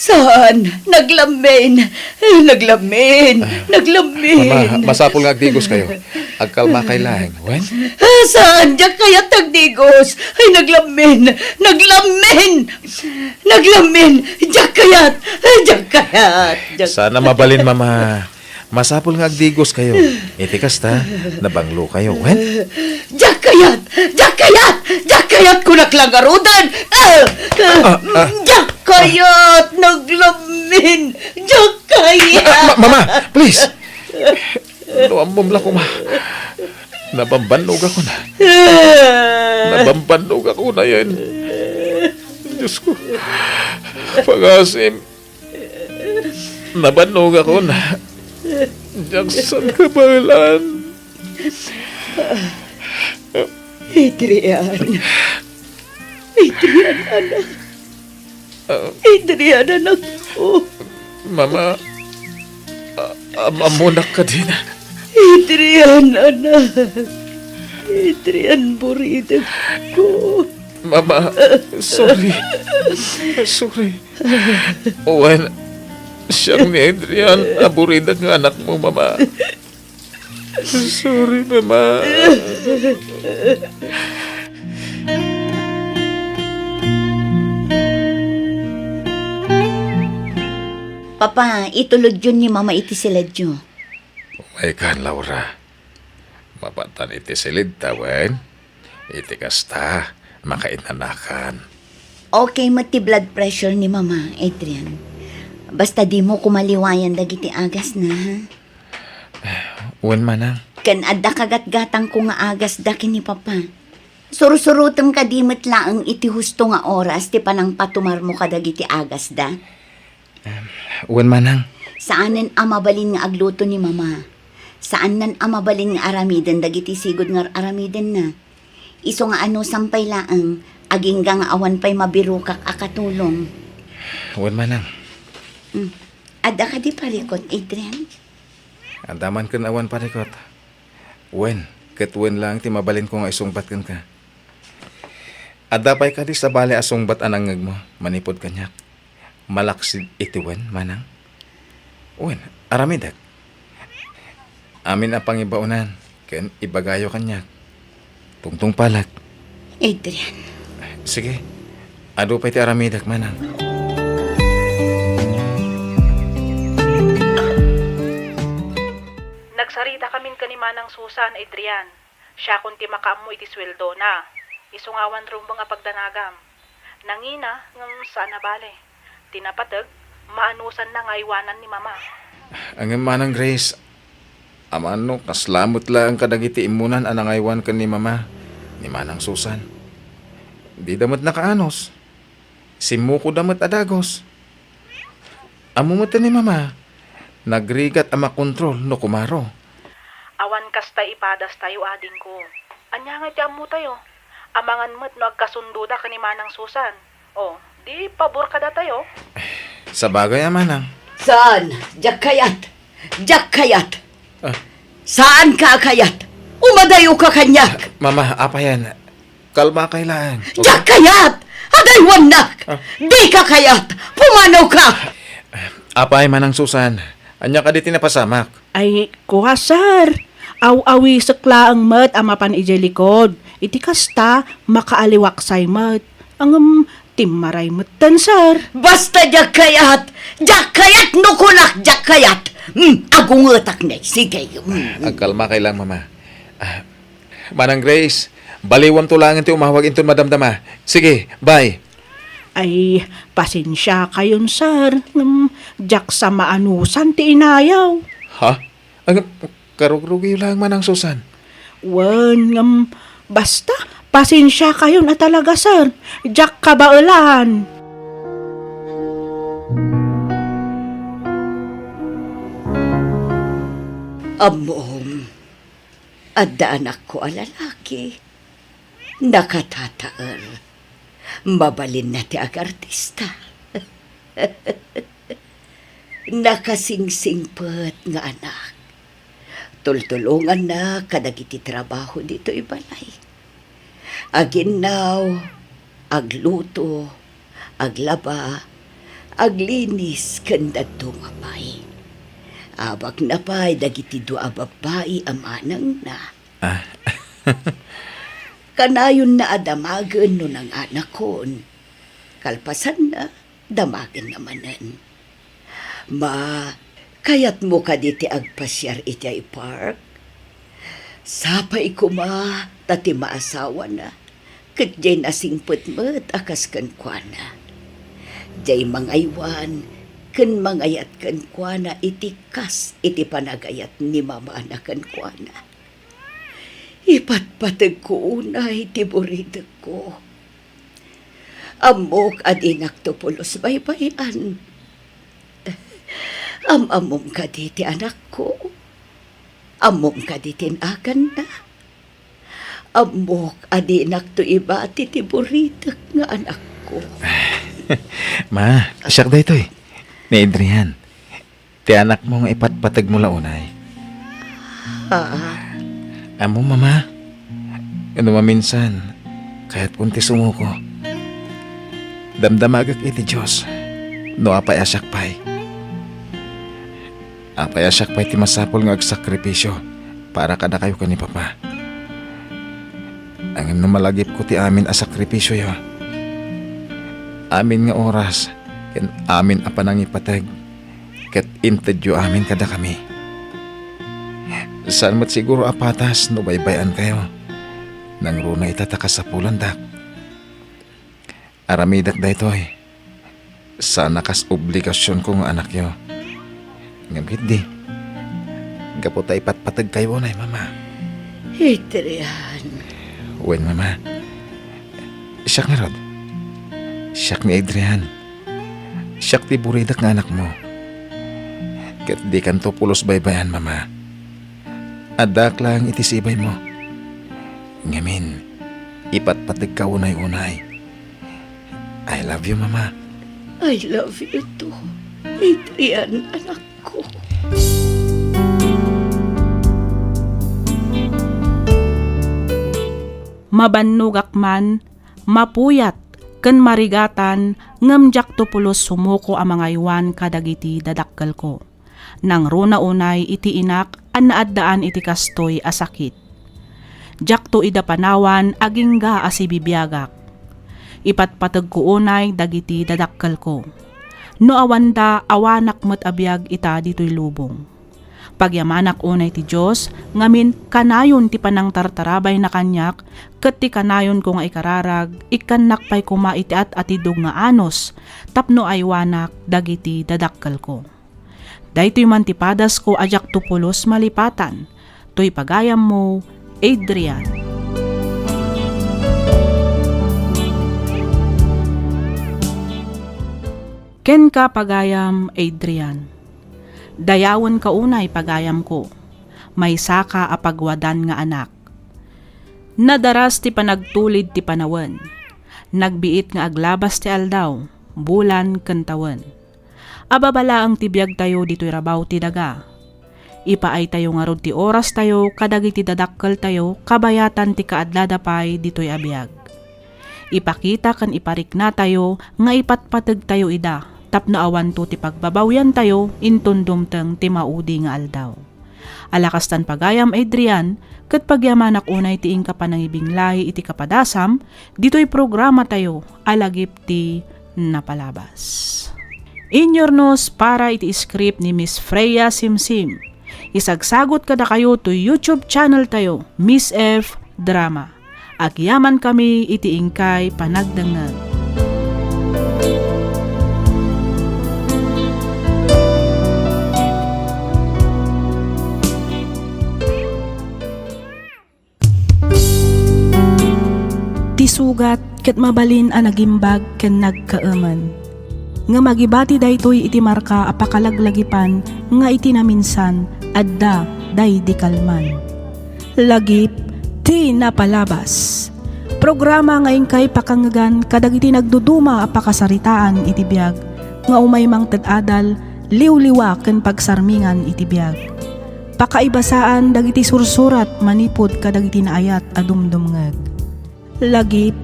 Saan? Naglamin. Naglamin. Mama, masapol nga agdigos kayo. Agkalma kay lahing. Wen? Saan? Diyak kaya tagdigos. Ay, naglamin. Diyak kayat. Sana mabalin, Mama. Masapol nga agdigos kayo. Itikas ta, nabanglo kayo. Wen? Diyak kayat ko naklagarudan. Diyak kayat. Naglamin. Diyak kayat. Mama, please. Luambom lang ko, ma. Nabambanog ako na. Nabambanog ako na yan. Diyos ko. Pag-asim. Nabanog ako na. Jackson kabalan. Adrian, anak. Adrian, anak ko. Mama, amunak ka din. Adrian, anak. Adrian, buridag ko. Mama, sorry. Sorry. Owen, siyang ni Adrian, aburidag ng anak mo, Mama. Sorry, Mama. Papa, itulod yun ni Mama iti siladyo. Umay ka, Laura. Mapatan iti silid tawan. Iti kasta, makainanakan. Okay mati blood pressure ni Mama, Adrian. Basta di mo kumaliwayan dagiti agas na, ha? Uwan manang. Kan adda kagat-gatang ko nga agas dakin ni Papa. Surusurutem ka di metlaang iti husto nga oras ti panang patumar mo kadagiti agas da. Uwan manang. Saanen amabalin nga agluto ni Mama? Saan nan amabalin nga aramiden dagiti sigod nga aramiden na? Iso nga ano sampay laang aging nga awan pa'y mabirukak akatulong. Uwan manang. Ada ka di parikot, Adrian? Andaman kan awan parikot. Wen, ket wen lang ti mabalin ko nga isungbat kan ka. Ada pa'y ka di sa bali asungbat anangag mo, manipod kanyak. Malaksid iti wen, manang. Wen, aramidak. Amin ang pangibaunan, ken ibagayo kanyak. Tungtung palag. Adrian, Sige, ado pa'y ti aramidak, manang. Nagsarita kamin ka ni Manang Susan, Adrian. Siya kunti makaamo iti sweldo na. Isungawan rumbang nga pagdanagam. Nangina, ngam saan na bale. Tinapatag, maanusan na nga iwanan ni Mama. Ang manang Grace, amano, kaslamot lang kadagiti imunan anangaywan ka ni Mama, ni Manang Susan. Di damat nakaanos. Simuko damat adagos. Amumutan ni Mama, nagrigat ama kontrol no kumaro. Awan kasta ipadas tayo ading ko. Anya nga ti amu tayo. Amangan mo't no agkasundo da ka ni Manang Susan. O, di pabor ka da tayo. Sa bagay amanang. Saan? Diyak kayat. Diyak kayat. Ah. Saan ka kayat? Umadayo ka kanyak. Mama, apa yan? Kalma kailangan. Diyak kayat! Adaywan nak! Di ka kayat! Pumanaw ka! Apay Manang Susan, anya ka di tinapasamak. Ay, kuha sir. Aw-awi sakla ang mat amapan ije likod. Iti kasta, makaaliwaksay mat. Ang timmaray matan sir. Basta diyak kayat! Diyak kayat no kulak diyak kayat! Agungatak na. Sige. Ang kalma kailang Mama. Manang Grace, baliwan to lang ti umawag inton madamdama. Sige, bye. Ay, pasensya kayon sir. Jak sa maanusan ti inayaw. Ha? Ang karugrugi lang Manang Susan. Wan, basta, pasensya kayo na talaga, sir. Jak kabaulan. Amom, adda anak ko a lalaki. Nakatataer. Mabalin na ti ag artista. Nakasingsingpet nga anak. Tultulungan na kadagiti trabaho dito ibalay. Aginaw, agluto, aglaba, aglinis kanda tumapay. Abak na pa'y dagiti dua babae amanang na. Kanayon na adamagan no ng anak kon. Kalpasan na, damagan namanan. Kayat mo ka diti agpasyar iti park? Sapay ko tati maasawa na. Kat jay nasingput mo't akas kan kwa na. Jay mangaywan, kan mangayat kan kwa na iti kas iti panagayat ni Mama na kan kwa na. Ipatpatag ko unay iti buridag ko. Amok adinak to pulos baybayan. Amom ka diti anak ko. Amom ka diti akan na. Amok adinak to iba ti buridag nga anak ko. Ma, siyak da ito eh. Ni Adrian. Ti anak mo nga ipatpatag mo launay. Amo Mama. Ano maminsan, kaya't punti sumuko. Damdamagak iti Diyos. No apay asyak pay. Apay asyak pay ti masapol nga agsakripisyo para kada kayo ka ni Papa. Angin na malagip ko ti amin asakripisyo yo. Amin nga oras, ken amin apanang ipatag, ket intedyo amin kada kami. Saan mat siguro apatas no baybayan kayo, nang runa itataka sa pulandak. Aramidak da ito eh. Sana kas obligasyon ko nga anak yo. Ngamit di. Gapo tayo patpatag kayo na Mama. Adrian. Wen Mama. Siyak nga Rod. Siyak ni Adrian. Siyak ti buridak nga anak mo. Kat di kanto pulos baybayan Mama. Adak lang itisibay mo. Ngamin, ipatpatag ka unay-unay. I love you, Mama. I love you too. Adrian, anak ko. Mabannugak man, mapuyat, ken marigatan, ngamjak tupulos sumuko ang mga iwan kadagiti dadakkel ko. Nang runa unay iti inak, an naaddaan iti kastoy asakit. Jak to ida panawan, agingga asibibiyagak. Ipatpatag ko unay dagiti dadakkel ko. No awanda, awanak met abiyag ita dito'y lubong. Pagyamanak unay ti Diyos, ngamin kanayon ti panang tartarabay na kanyak, ket ti kanayon ko nga ikararag, ikanak pa'y kuma iti at atidog nga anos, tapno ay wanak dagiti dadakkel ko. Daytoy man ti padas ko ajak tupulos malipatan, to'y pagayam mo, Adrian. Ken ka pagayam, Adrian. Dayawon ka unay pagayam ko. May saka apagwadan nga anak. Nadaras ti panagtulid ti panawen. Nagbiit nga aglabas ti aldaw, bulan kantawan. Ababala ang tibiyag tayo dito'y rabaw ti daga. Ipaay tayo nga rod ti oras tayo, kadagiti dadakkel tayo, kabayatan ti kaadladapay dito'y abiyag. Ipakita kan iparik na tayo, nga ipatpateg tayo ida, tapno awan to ti pagbabawyan tayo, intundumteng ti maudi nga aldaw. Alakastan pagayam Adrian, ket pagyamanak unay ti ingka panangibinglay iti kapadasam, dito'y programa tayo, alagip ti napalabas. Inyornos para iti script ni Miss Freya Simsim. Isagsagot kada kayo to YouTube channel tayo, Miss F Drama. Agyaman kami iti ingkay panagdangag. Tisugat ket mabalin a nagimbag ken nagkaaman. Nga magibati daytoy iti marka apakalaglagipan nga iti naminsan adda day di kalman. Lagip ti napalabas. Programa nga ingkay pakangagan kadagiti nagduduma apakasaritaan iti biag nga umay mang tad-adal liwliwa ken pagsarmingan iti biag. Pakaibasaan dagiti sursurat manipod kadagiti naayat a dumdumngeg. Lagip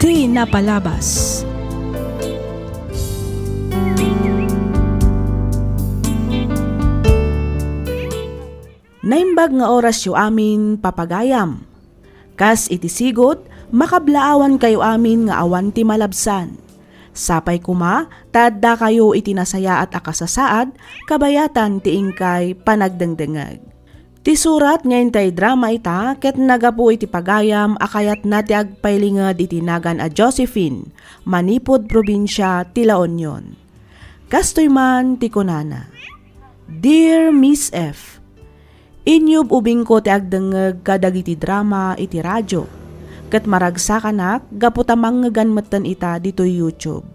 ti napalabas. Naimbag nga oras yu amin papagayam. Kas iti sigot, makablaawan kayo amin nga awan ti malabsan. Sapay kuma, tadda kayo iti nasaya at akasasaad, kabayatan ti ingkay panagdengdengag. Ti surat ngayon tay drama ita, ket nagapu iti pagayam, akayat na ti agpailingad iti nagan a Josephine, Manipod probinsya, ti La Union. Kastoy man ti kunana. Dear Miss F, inyub ubing ko ti agdengeg kadagiti drama iti radyo. Ket maragsakanak gaputamang ngeganmetten ita dito YouTube.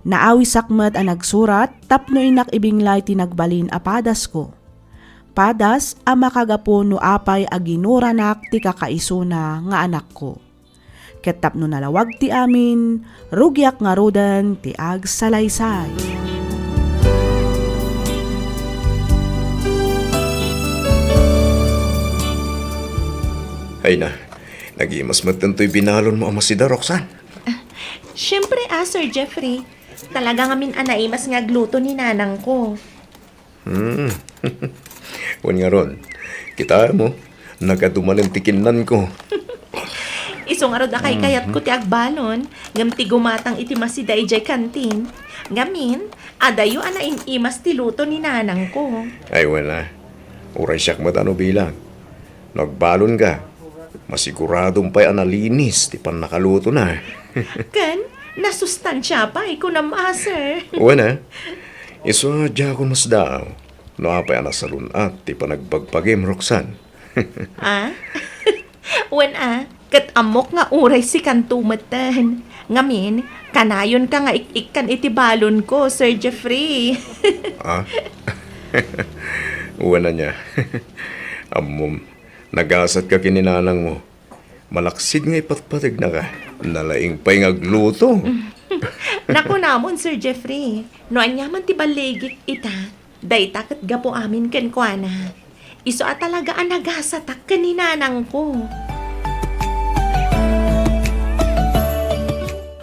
Naawisakmet a nagsurat tapno inak ibinglay ti nagbalin a padas ko. Padas a makagapo no apay a ginuranak ti kakaisuna nga anak ko. Ket tapno nalawag ti amin, rugyak nga roden ti agsalaysay. Ay na, nagimas magtanto'y binalon mo ama si Roxanne. Siyempre Sir Jeffrey. Talaga ngamin anaimas nga gluto ni nanang ko. Wan nga ron, kita mo, nagaduman ang tikinan ko. Iso nga rod akay kayat ko ti agbalon, ngam ti gumatang iti masiday jay kantin. Ngamin, adayo imas ti luto ni nanang ko. Ay wala, uray siyak matano bilang. Nagbalon ka, masiguradong pa'y analinis, ti pan nakaluto na. Ken, nasustansya pa, iko na sir. Wala, iso dya ko mas daw. No apay anasalun at ti panagbagpagim, Roxanne. Wen kat amok nga uray si kantumatan. Ngamin, kanayon ka nga ikan iti balon ko, Sir Jeffrey. Wala niya. Amom, nagasat ka kininanang mo. Malaksid nga ipatpatig na ka. Nalaing pa'y ngagluto. Naku namon, Sir Jeffrey. No anyaman ti baligik ita. Dayta kat gapo amin ken kuana. Iso at talaga ang nagasatak kaninanang ko.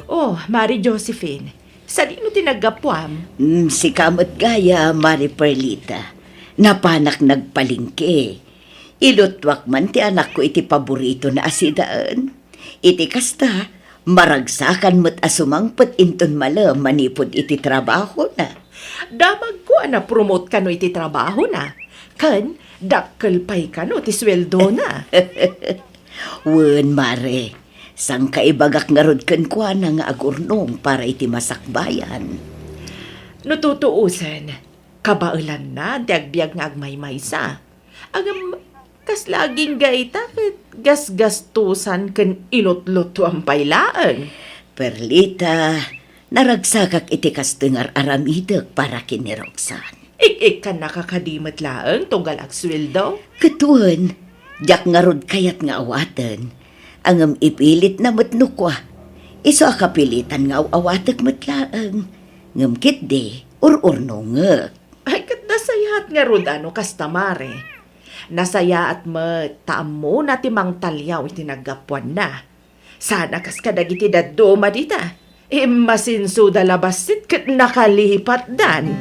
Oh, Mari Josephine. Sa di no tinagapuam? Si kamot gaya, Mari Perlita. Napanak nagpalingke. Ilutwak man ti anak ko iti paborito na asidaan. Iti kasta, maragsakan mo't asumangpot inton malam manipod iti trabaho na. Damag ko na promote ka no iti trabaho na. Kan, dakkel pay ka no ti sweldo na. Wen, Mare. Sang kaibagak nga rod ken kwa na nga agurnong para iti masakbayan. Nututuusan, kabailan na, diagbiag nga agmaymaysa. Agam, kas laging gaita, gasgastusan ken ilot-loto ang pailaan. Perlita, naragsakak iti kastengar aramidek para kini Roxanne. Ik ka nakakadimat laang tunggal ag sweldo. Katuan, jak nga rod kayat nga awaten. Angam ipilit na matnukwa. Iso akapilitan nga awatek matlaang. Ngam kitde, urno nga. Ay, kat nasayaat nga rod ano kastamare. Nasayaat taam mo na timang talyaw itinagapuan na. Sana kas kadagiti daduma dita. Masinsuda labasit kat nakalipat dan.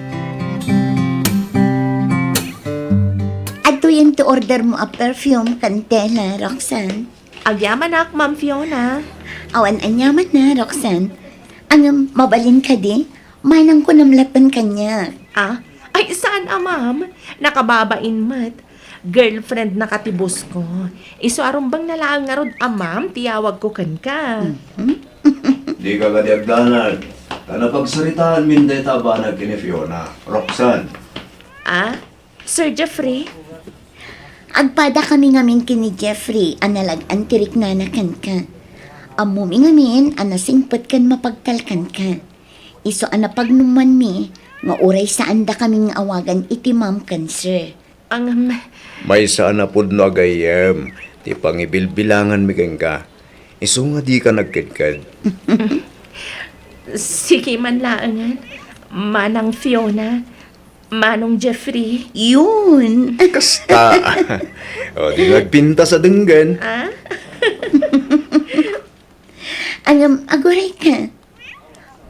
Ato yan to order mo a perfume, kantela, Roxanne. Agyaman ak, Ma'am Fiona. Awan anyaman na, Roxanne. Ang mabalin ka di, manang ko namlatan kanya. Ah? Ay, saan ma'am? Nakababain mat. Girlfriend na katibos ko. Iso arumbang nalaang nga rod, ma'am, tiyawag ko kan ka. Di ka kadiagdanan. Kanapagsaritaan min deta ba na kini Fiona? Roxanne. Ah? Sir Jeffrey? Agpada kami ngamin kini Jeffrey, analag antirik na nakan ka. Amumi ngamin, anasingpet kan mapagkalkan ka. Iso anapagnuman mi, nga uray saan da kaming awagan iti ma'am kan sir. Ang... May saan na pud no agayem. Ti pangibilbilangan mi keng ka. Iso nga di ka nagkadkad. Sige man laangan. Manang Fiona. Manong Jeffrey. Yun! Kasta. O di nagpinta sa denggan. Ah? Aguray ka.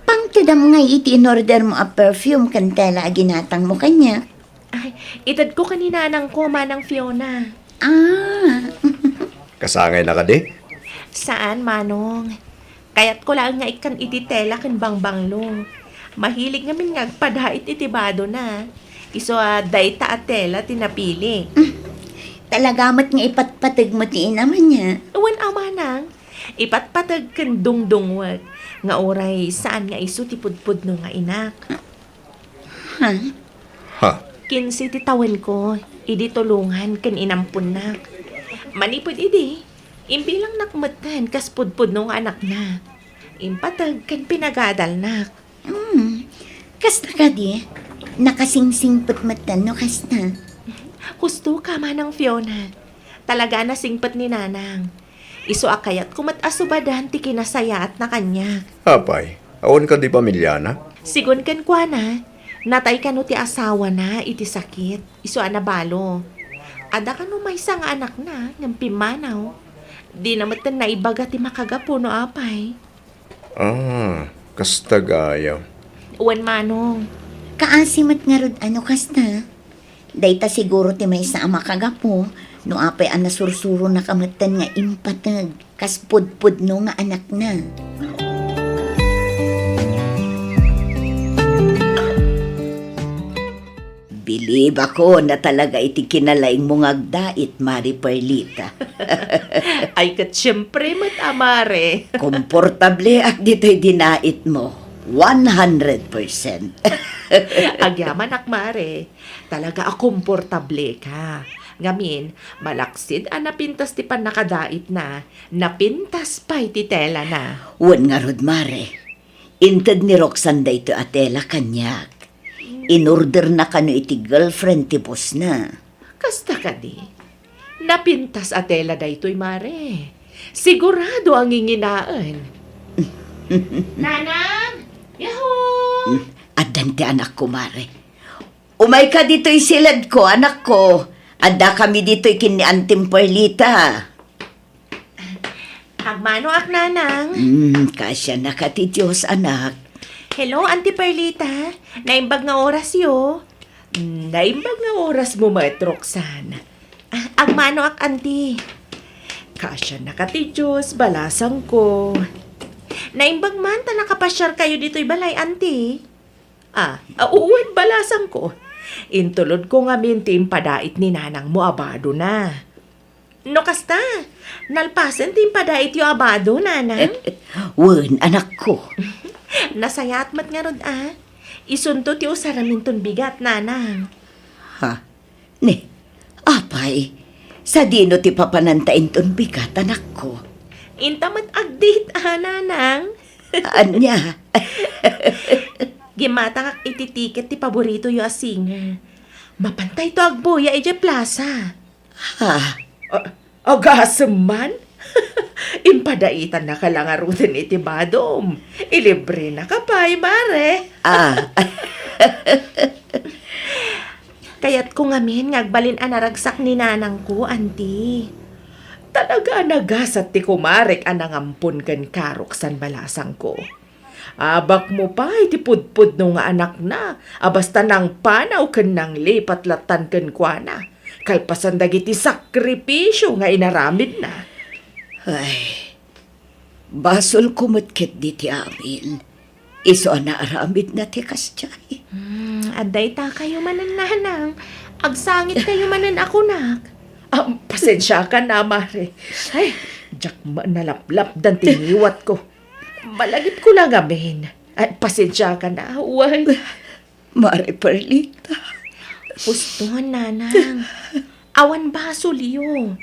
Pangtidam nga iti in-order mo a perfume kantela ginatang mo kanya. Ay, itad ko kanina nang ko, Manang Fiona. Ah, Kasangay na ka di? Saan, Manong? Kaya't ko lang nga ikan ititela kan bangbanglo. Mahilig ngamin nga agpadhait itibado na. Iso dayta at tela tinapili. talagamat nga ipatpatag mo ti naman niya. Uwan Manang, ipatpatag kan dungdungwag. Nga oray saan nga iso tipudpud no nga inak. Ha? Ha? Kinsi titawan ko, idi tulungan kan inampun nak. Manipod idi, imbilang nakmatan kas pudpud no nga anak na. Impatag kan pinagadal nak. Kasta ka di? Nakasingsingpot matan no kasta. Husto ka Manang Fiona. Talaga na singpat ni Nanang. Iso akayat kumat asubadan ti kinasayat na kanya. Apay, awan ka di pamilyana? Sigon kan kwa na, natay ka no ti asawa na iti sakit. Iso anabalo. Ada ka no may isang anak na, ng pimanaw. Di namatan na ibaga ti makagapo no apay. Ah, kasta gaya. Uwan Manong. Kaasimat nga rod ano kasta. Dayta siguro ti may sa ama kagapo. No apay ang nasursuro na kamatan nga impatag. Kas pudpud no nga anak na. Bilib ako na talaga iti kinalaing mong agdait, Mari Perlita. Ay kat syempre amare. Komportable at dito'y dinait mo. 100%. Agyaman akmare. Talaga akomportable ka. Ngamin, malaksid napintas ti pan nakadait na. Napintas pa iti tela na. Wan nga rod, Mare. Inted ni Roxanne dayto atela kanyak. In-order na kano iti girlfriend ti boss na. Kasta ka di. Napintas atela daytoy mare. Sigurado ang inginaan. Nanang! Ya, Ayan ti anak ko, Mare. Umay ka dito'y silad ko, anak ko. Anda kami dito'y kini Antim Perlita. Agmano ak nanang. Kasya na ka ti Diyos, anak. Hello, Auntie Perlita. Naimbag nga oras yo. Naimbag nga oras mo, Mat Roxanne. Agmano ak, Auntie. Kasya na ka ti Diyos, balasang ko. Naimbag man ta nakapasyar kayo dito'y balay, Auntie. Uwan balasang ko. Intulod ko nga mintim padait ni nanang mo abado na. No kasta, nalpasan tim padait yo abado, nanang. Wen, anak ko. Nasayat mat nga rod, Isunto ti usaramin ton bigat, nanang. Ha? Ne, apay, sa dino ti papanantain ton bigat, anak ko. Intamat agdit, nanang. Anya? Gimata kak ititiket ti paborito yo a singer. Mapantay to agboya ije plaza. Ha? Agasem man? Impadaitan na ka lang arutin iti badom. Ilibre na ka pa'y, mare. Kaya't ko ngamin ngagbalin anaragsak ni nanang ko, Auntie. Talaga nagasat ti kumarek anangampun ken karok san balasang ko. Abak mo pa, iti pudpud no nga anak na. Abasta nang panaw ken nang lipat latan ken kuana. Kalpasan dagiti sakripisyo nga inaramid na. Ay, basol kumutkit di ti amin. Iso na aramid na ti kastiyay. Aday ta kayo manan, nanang. Agsangit kayo manan ako, nak. Pasensya ka na, mare. Ay, jak nalaplap dan tiniwat ko. Balagip ko lang amin. Ay, pasensya ka na, huwag. Mare Perlita. Pustuhan, nanang. Awan baso liyo.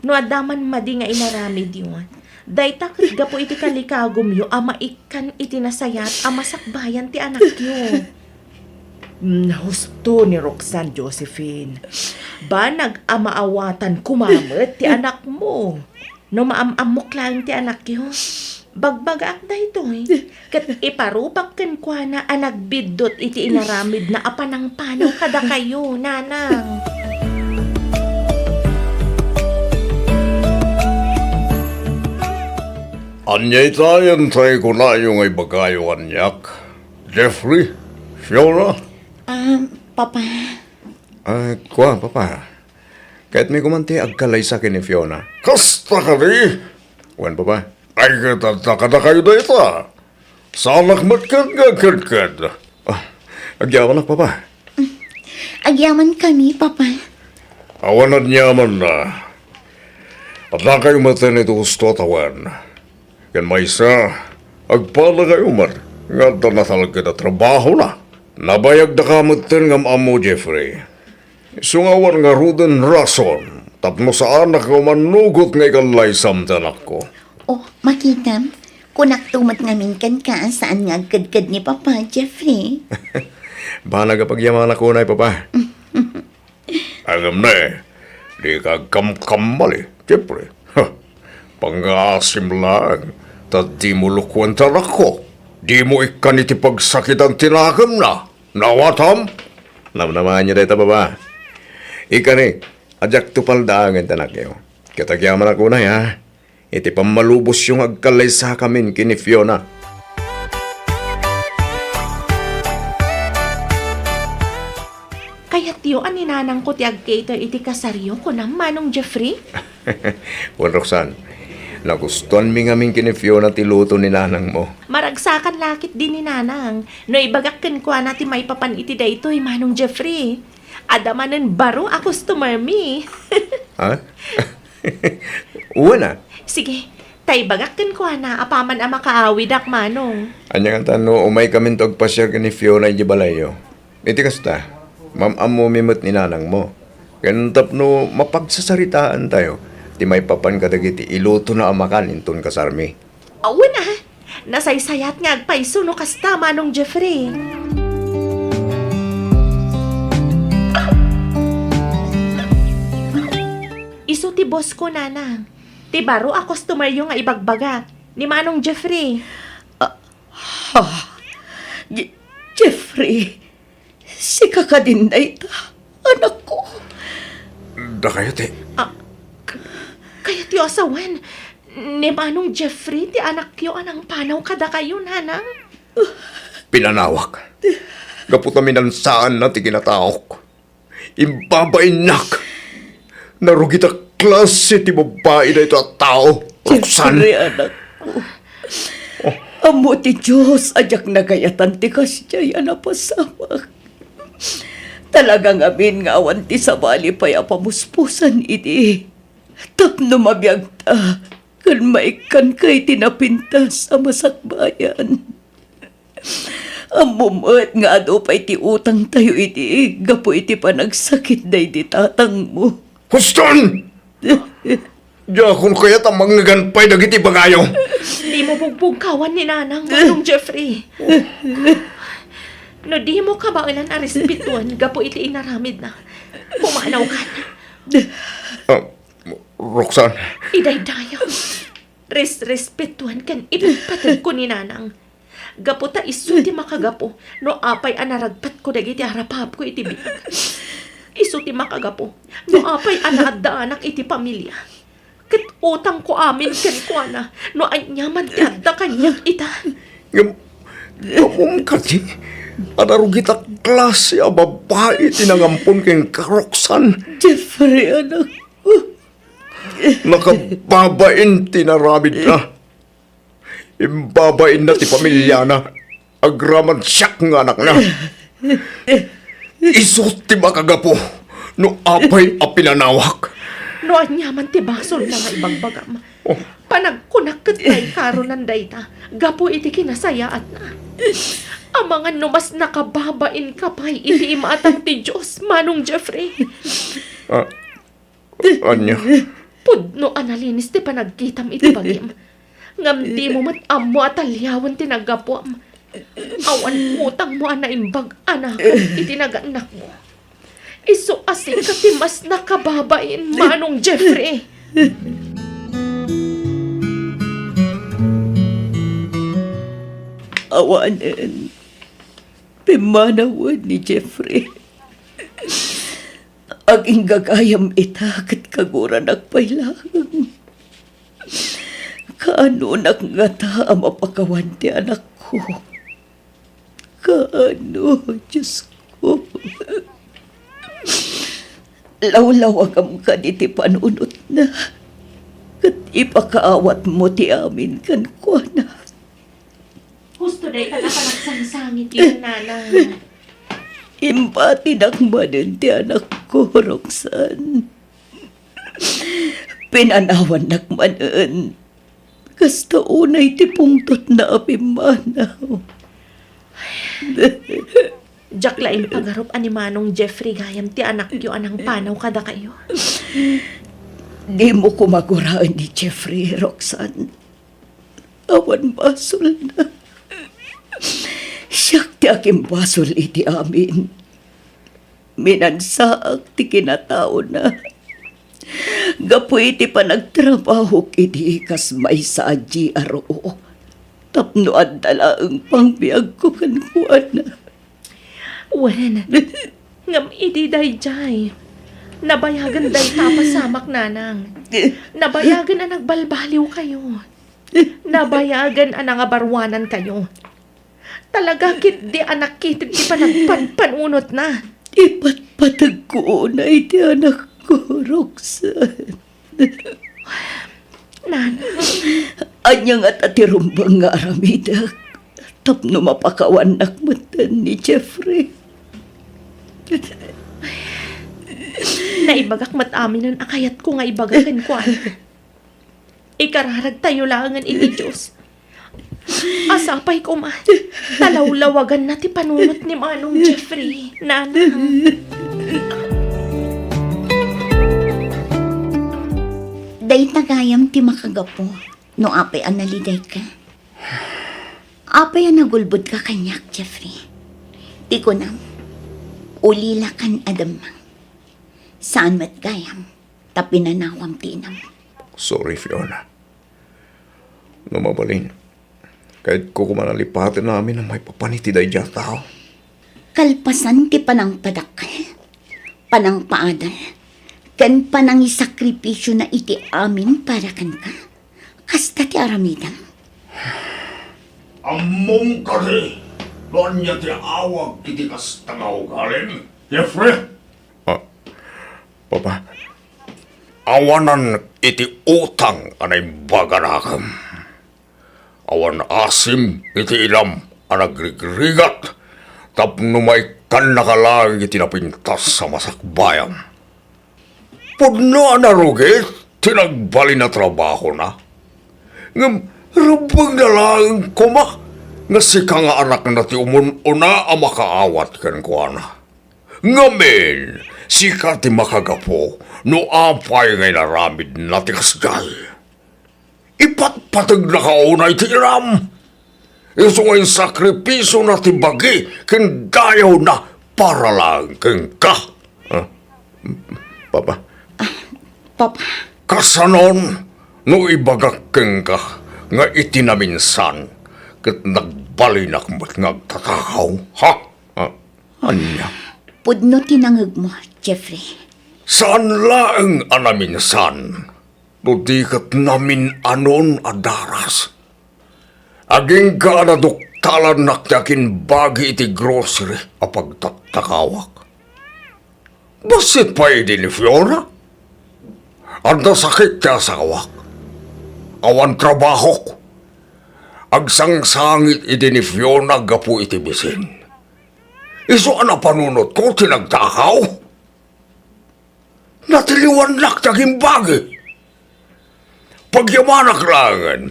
No adaman madi nga inaramid yun. Dayta kriga po iti kalikagom yo, ama ikan iti nasayat, ama sakbayan ti anak yo. Husto ni Roxanne Josephine. Ba nag-amaawatan kumamit ti anak mo? No maamamok lang ti anak yo. Bagbagak da ito Kat iparupak ken kwa na anagbidot iti inaramid na apanang panaw kada kayo, nanang. Anyay tayo ko na yung ay bagayo anyak. Jeffrey, Fiona. Papa, Ay, kuha, papa. Kahit may kumanti agkalay sa akin ni Fiona. Kasta ka rin! Wan, papa. Ay, katata na kayo na ito. Sanak matkan nga kadkad. Agyaman na, papa. agyaman kami, Papa. Awanan nyaman na. At na kayo matan ito gusto tawan. Yan may isa, agpala kayo man. Nga na talaga na trabaho na. Nabayag na kamatan ng amo, Jeffrey. Sungawan nga ruden rason. Tapno saan na ka manugot nga ikalay samtanak ko. Oh, makita. Kunak tumat ngamin kan ka saan nga agkadkad ni Papa, Jeffrey. Bahala kapag yaman ako na, papa. Agam na eh. Di ka kam-kamal eh, Jeffrey. Pang-aasim lang. Tad di mo lukwantan ako. Di mo ikan iti pagsakit ang tinakam na. Nawatam? Namnaman niyo dito, baba. Ika ni, ajak tupaldaangan tanak niyo. Kitagyaman ako na, ya. Iti pamalubos yung agkalay sa kamin kini Fiona. Kaya tiyo, aninanang ko ti agkater iti kasaryo ko na manong Jeffrey? Juan Roxanne, nagustuhan mi ngamin kini Fiona ti luto ni nanang mo. Maragsakan lakit din ni nanang. No ibagakken ko na ti may papan iti daytoy manong Jeffrey. Adamanen baro a customer mi. Ha? Uwan na. Sige, tay bagakken ko na apaman a makaawid ak manong. Anya nga tano, umay kami tagpasyar ka ni Fiona iti balayo. Iti kasta, mamamo mimot ni nanang mo. Kaya no, mapagsasaritaan tayo. Ti may papan kadagiti iluto na amakan inton kasarmi. Awan na, nasaysayat nga agpaiso no kasta manong Jeffrey. Isu ti boss ko, nanang. Ti baro a customer yung nga ibagbaga ni manong Jeffrey. Jeffrey, si kakadin na ita, anak ko. Da kayo, te. Kaya ti asawan, ni Manong Jeffrey, ti anak yo anang panaw kada kayo, nanang. Pinanawak. Gaputamin saan na ti kinataok. Imbabainak. Narugit a klase ti babae na ito at tao. Roxanne. Jeffrey, anak ko. Amo ti Diyos, ajak nagayatan ti kasyay, anapasamak. Talagang amin nga awan ti sabali pa'y apamuspusan iti. Tapno mabiyag ta, kan maikan kay tinapintas sa masakbayan. Amumat nga ado pa'y ti utang tayo iti, gapo iti panagsakit day di tatang mo. Huston! Di akong kaya tamang naganpay dagiti bagayo. Di mo bugbugkawan ni nanang, Manong Jeffrey. No di mo kabailan a respetuan, gapo iti inaramid na. Pumanaw ka na. Roxanne, Idaydayo. Respetuan kan ipagpatid ko ni nanang. Gapo ta isu ti makagapo, no apay anaragpat ko dagiti harapap ko iti biag. Isu ti makagapo, no apay anadaanak iti pamilya. Kat utang ko amin kan ko na, no anyaman ti adda kanyang ita. Kamong kati, anarugit a klase a babae tinangampon keng Roxanne. Jeffrey, anak ko. Nakababain tinaramid na. Imbabain na ti pamilya na. Agraman siyak nga anak na. Isot ti makagapo. No apay a pinanawak. No anyaman ti basol na nga ibagbagam. Panagkunak kat kay karonan dayta, gapo iti kinasayaat na. Ang mga numas nakababain kapay iti imaatang ti Diyos, Manong Jeffrey. Anya? Pudno analinis ti panagkitam iti bagim. Ngam di mo mat amo at alyawan ti nagapuam. Awan utang mo anaimbag anak iti naganak mo. Isu asik ka ti mas nakababain, Manong Jeffrey. Awanan. Pimanawan ni Jeffrey. Aging gagayam itakit kagura nagpailangan. Kaano nakngata ang mapakawan ti anak ko. Kaano, Diyos ko. Lawlawagam ka di ti panunot na. Kat ipakaawat mo ti amin kan ko na. Gusto day ka na panagsangsangit yung nanang. Impati nakmanin ti anak ko, Roxanne. Pinanawan nakmanin. Kasta unay ti pungtot na apimanaw. Jack lain pagarup ani Manong Jeffrey gayam ti anak yo anang panaw kada kayo. Di mo kumaguraan ni Jeffrey, Roxanne. Awan basol na. Siyak ti aking basol iti amin. Minansaak ti kinatao na. Gapoy iti panagtrabaho iti kas may sa GRO. Tapno at dalaang pangbiag ko kankuan na. Wen, ngam iti dayjay. Nabayagan day tapasamak nanang. Nabayagan ang nagbalbaliw kayo. Nabayagan ang nangabarwanan kayo. Talaga kit di anak kitid di panagpanpanunot na. Ipatpatag ko na iti anak ko, Roxanne. Nanang, Anyang at atirumbang nga aramidak. Tapno mapakawan nakmatan ni Jeffrey. naibagak mat amin nun akayat ko nga ibagakan ko. Ikararag tayo langan iti Diyos. Asapay ko man, talawlawagan na ti panunot ni Manong Jeffrey, nanang. Day tagayam ti makagapo, no apay analiday ka. Apay nagulbod ka kanyak, Jeffrey. Di ko na, ulila kan adamang. Saan mat gayam, tapinanawam tinam. Sorry, Fiona. Numabalin. Kahit ko kumanalipatin namin ang may papaniti day dyan tao. kalpasan ti panang padakal, panang paadal, kan panang isakripisyo na iti amin para kan ka. Kasta ti aramidam. Ammong kari, doon niya ti awag iti kastangaw galing. Jeffrey? Papa, awanan iti utang anay baganakam. Awan asim iti ilam anagrigrigat. Tapno may kan nakalang iti napintas sa masakbayan. Pudno na rugit, tinagbali na trabaho na. Ngam, rubang na lang kuma. Nga sika nga anak na ti umununa ang makaawat kan ko na. Ngamin, sika ti makagapo, no apay ngay naramid na ti kasday. Ipatpatag na kaunay ti iram. Iso ngayon sakripiso na ti bagi, ken dayaw na para lang ken ka. Papa? Papa, Kasanon, no ibagak ken ka, nga itinaminsan, ket nagbalinak mo't ngagtatakaw, ha? Anya? pudno tinangag mo, Jeffrey. Saan laeng anaminsan? Nudikat namin anon adaras. Aging ka na duktalan nakyakin bagi iti grocery a pagtatakawak. Basit pa idi ni Fiona? Anda sakit kaya sa kawak. Awan trabaho ko. Agsangsangit idi ni Fiona gapu iti bisin. Iso ana panunot ko tinagtakaw. Natiliwan lak taging bagi. Pagyamanak langan.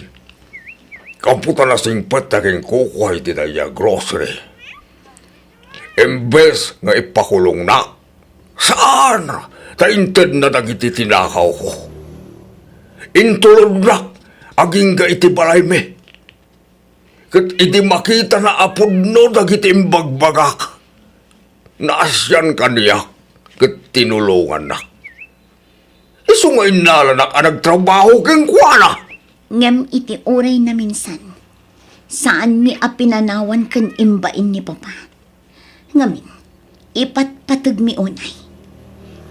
Kamputan na singpet taging kukuhay di na iya grocery. Imbes nga ipakulong na. Saan? Tainted na dagiti tinakaw ko. Intulog na. Aging ga iti balay me. Kat iti makita na apod no dagiti imbagbagak. Naasyan kaniya. Kat tinulungan na. Iso nga inalanak ang nagtrabaho keng kuwana. Ngem iti oray na minsan, saan mi apinanawan kan imbain ni Papa. Ngamin, ipatpatag mi unay.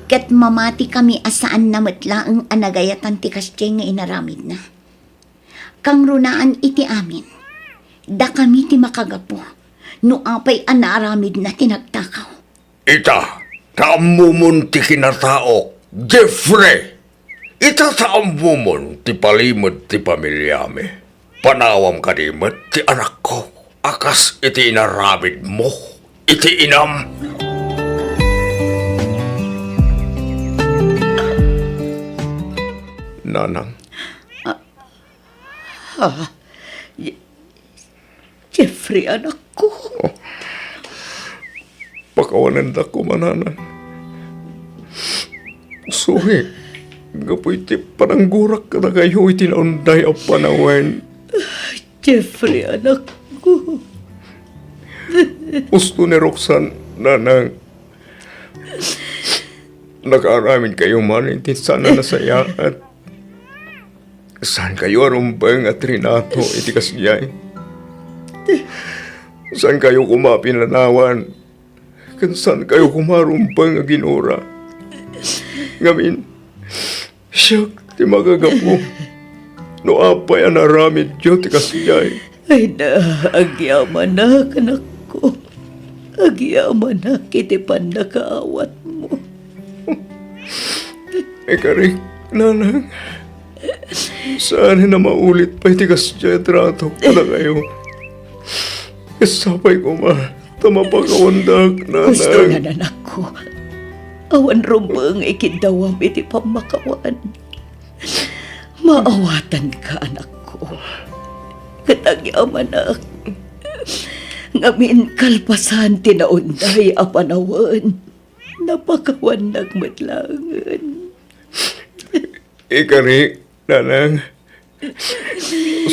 Kat mamati kami asaan na matlaang anagayatan ti kasya nga inaramid na. Kang runaan iti amin, da kami ti makagapo, no apay anaramid na tinagtakaw. Ita, taamumon ti kinatao, Jeffrey! Ita taamumon ti palimod ti pamilyami. Panawam kadimot ti anak ko. Akas iti inaramid mo. Iti inam. Nanang. Jeffrey, anak ko. Pakawanan da ko mananang. Suhi. Gapoy ti pananggurak ka na kayo itinaunday ang panawan. Jeffrey, anak ko. Gusto ni Roxanne, nanang. Nakaaramin kayo man, hindi sana nasaya at saan kayo arumbang at Renato iti kasiyay? Saan kayo kumapinanawan? Kan saan kayo kumarumbang a ginura? Ngamin, siya ti magagapo. No apay ang naramid diyo ti kasiyay. Ay na, agyaman na, anak ko. Agyaman na, kiti pan nakaawat mo. Karik, nanang. Saan na maulit pa iti kasiyay trato ko na kayo. Kasapay ko ma, tamapagawandak, Gusto na, nanang. anak ko. Awan rumbang ikidawam iti pamakawan. Maawatan ka, anak ko. Katagyaman anak. Ngamin kalpasan tinaunday a panawan. Napakawan nagmatlangan. Ikari, nanang.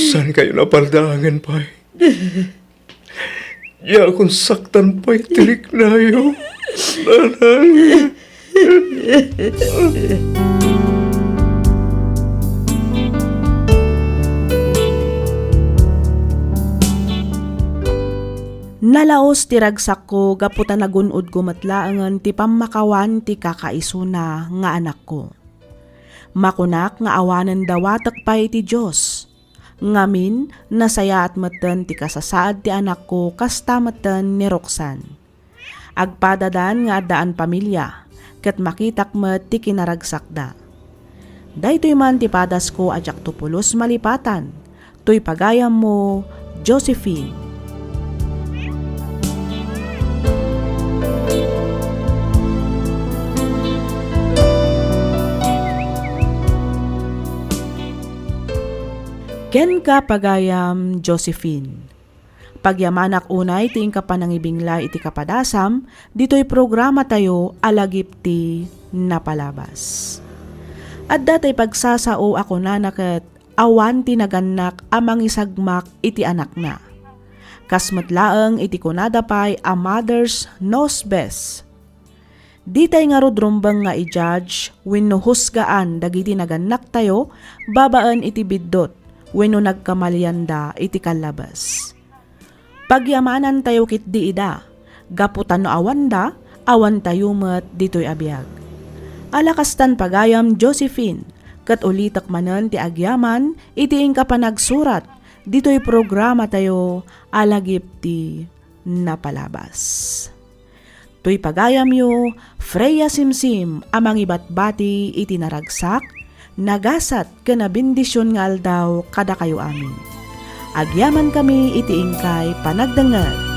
Saan kayo napardangan pa? Ya kung saktan pa'y tilik na yun. Nanang. Nalaos ti ragsak ko gaputan nagunod ko matlaangan ti pamakawan ti kakaisuna nga anak ko. Makunak nga awanan dawatak pa iti Diyos. Ngamin nasaya at matan ti kasasaad ti anak ko kasta matan ni Roxanne. Agpadadan nga daan pamilya ket makitak met ti kinaragsak da. Daytoy man ti padas ko ajak tupulos malipatan. Toy pagayam mo, Josephine. Ken ka pagayam, Josephine. Pagyamanak unay ti ka panangibingla iti kapadasam, dito'y programa tayo alagip ti napalabas. At datay pagsasao ako na naket awan ti naganak amang isagmak iti anak na. Kasmatlaeng iti kunadapay a mother's knows best. Ditay nga rodrumbang nga i-judge wenno husgaan dagiti naganak tayo babaan iti biddot wenno nagkamalianda iti kalabas. Pagyamanan tayo kit di ida, gaputan no awanda, awan tayo met dito'y abiyag. Alakastan pagayam Josephine, kat ulitak manan ti agyaman, itiing ka pa nagsurat, dito'y programa tayo, alagip ti napalabas. To'y pagayam yo, Freya Simsim, amang ibatbati iti naragsak, nagasat kanabindisyon nga aldaw kada kayo amin. Agyaman kami iti ingkay panagdangag.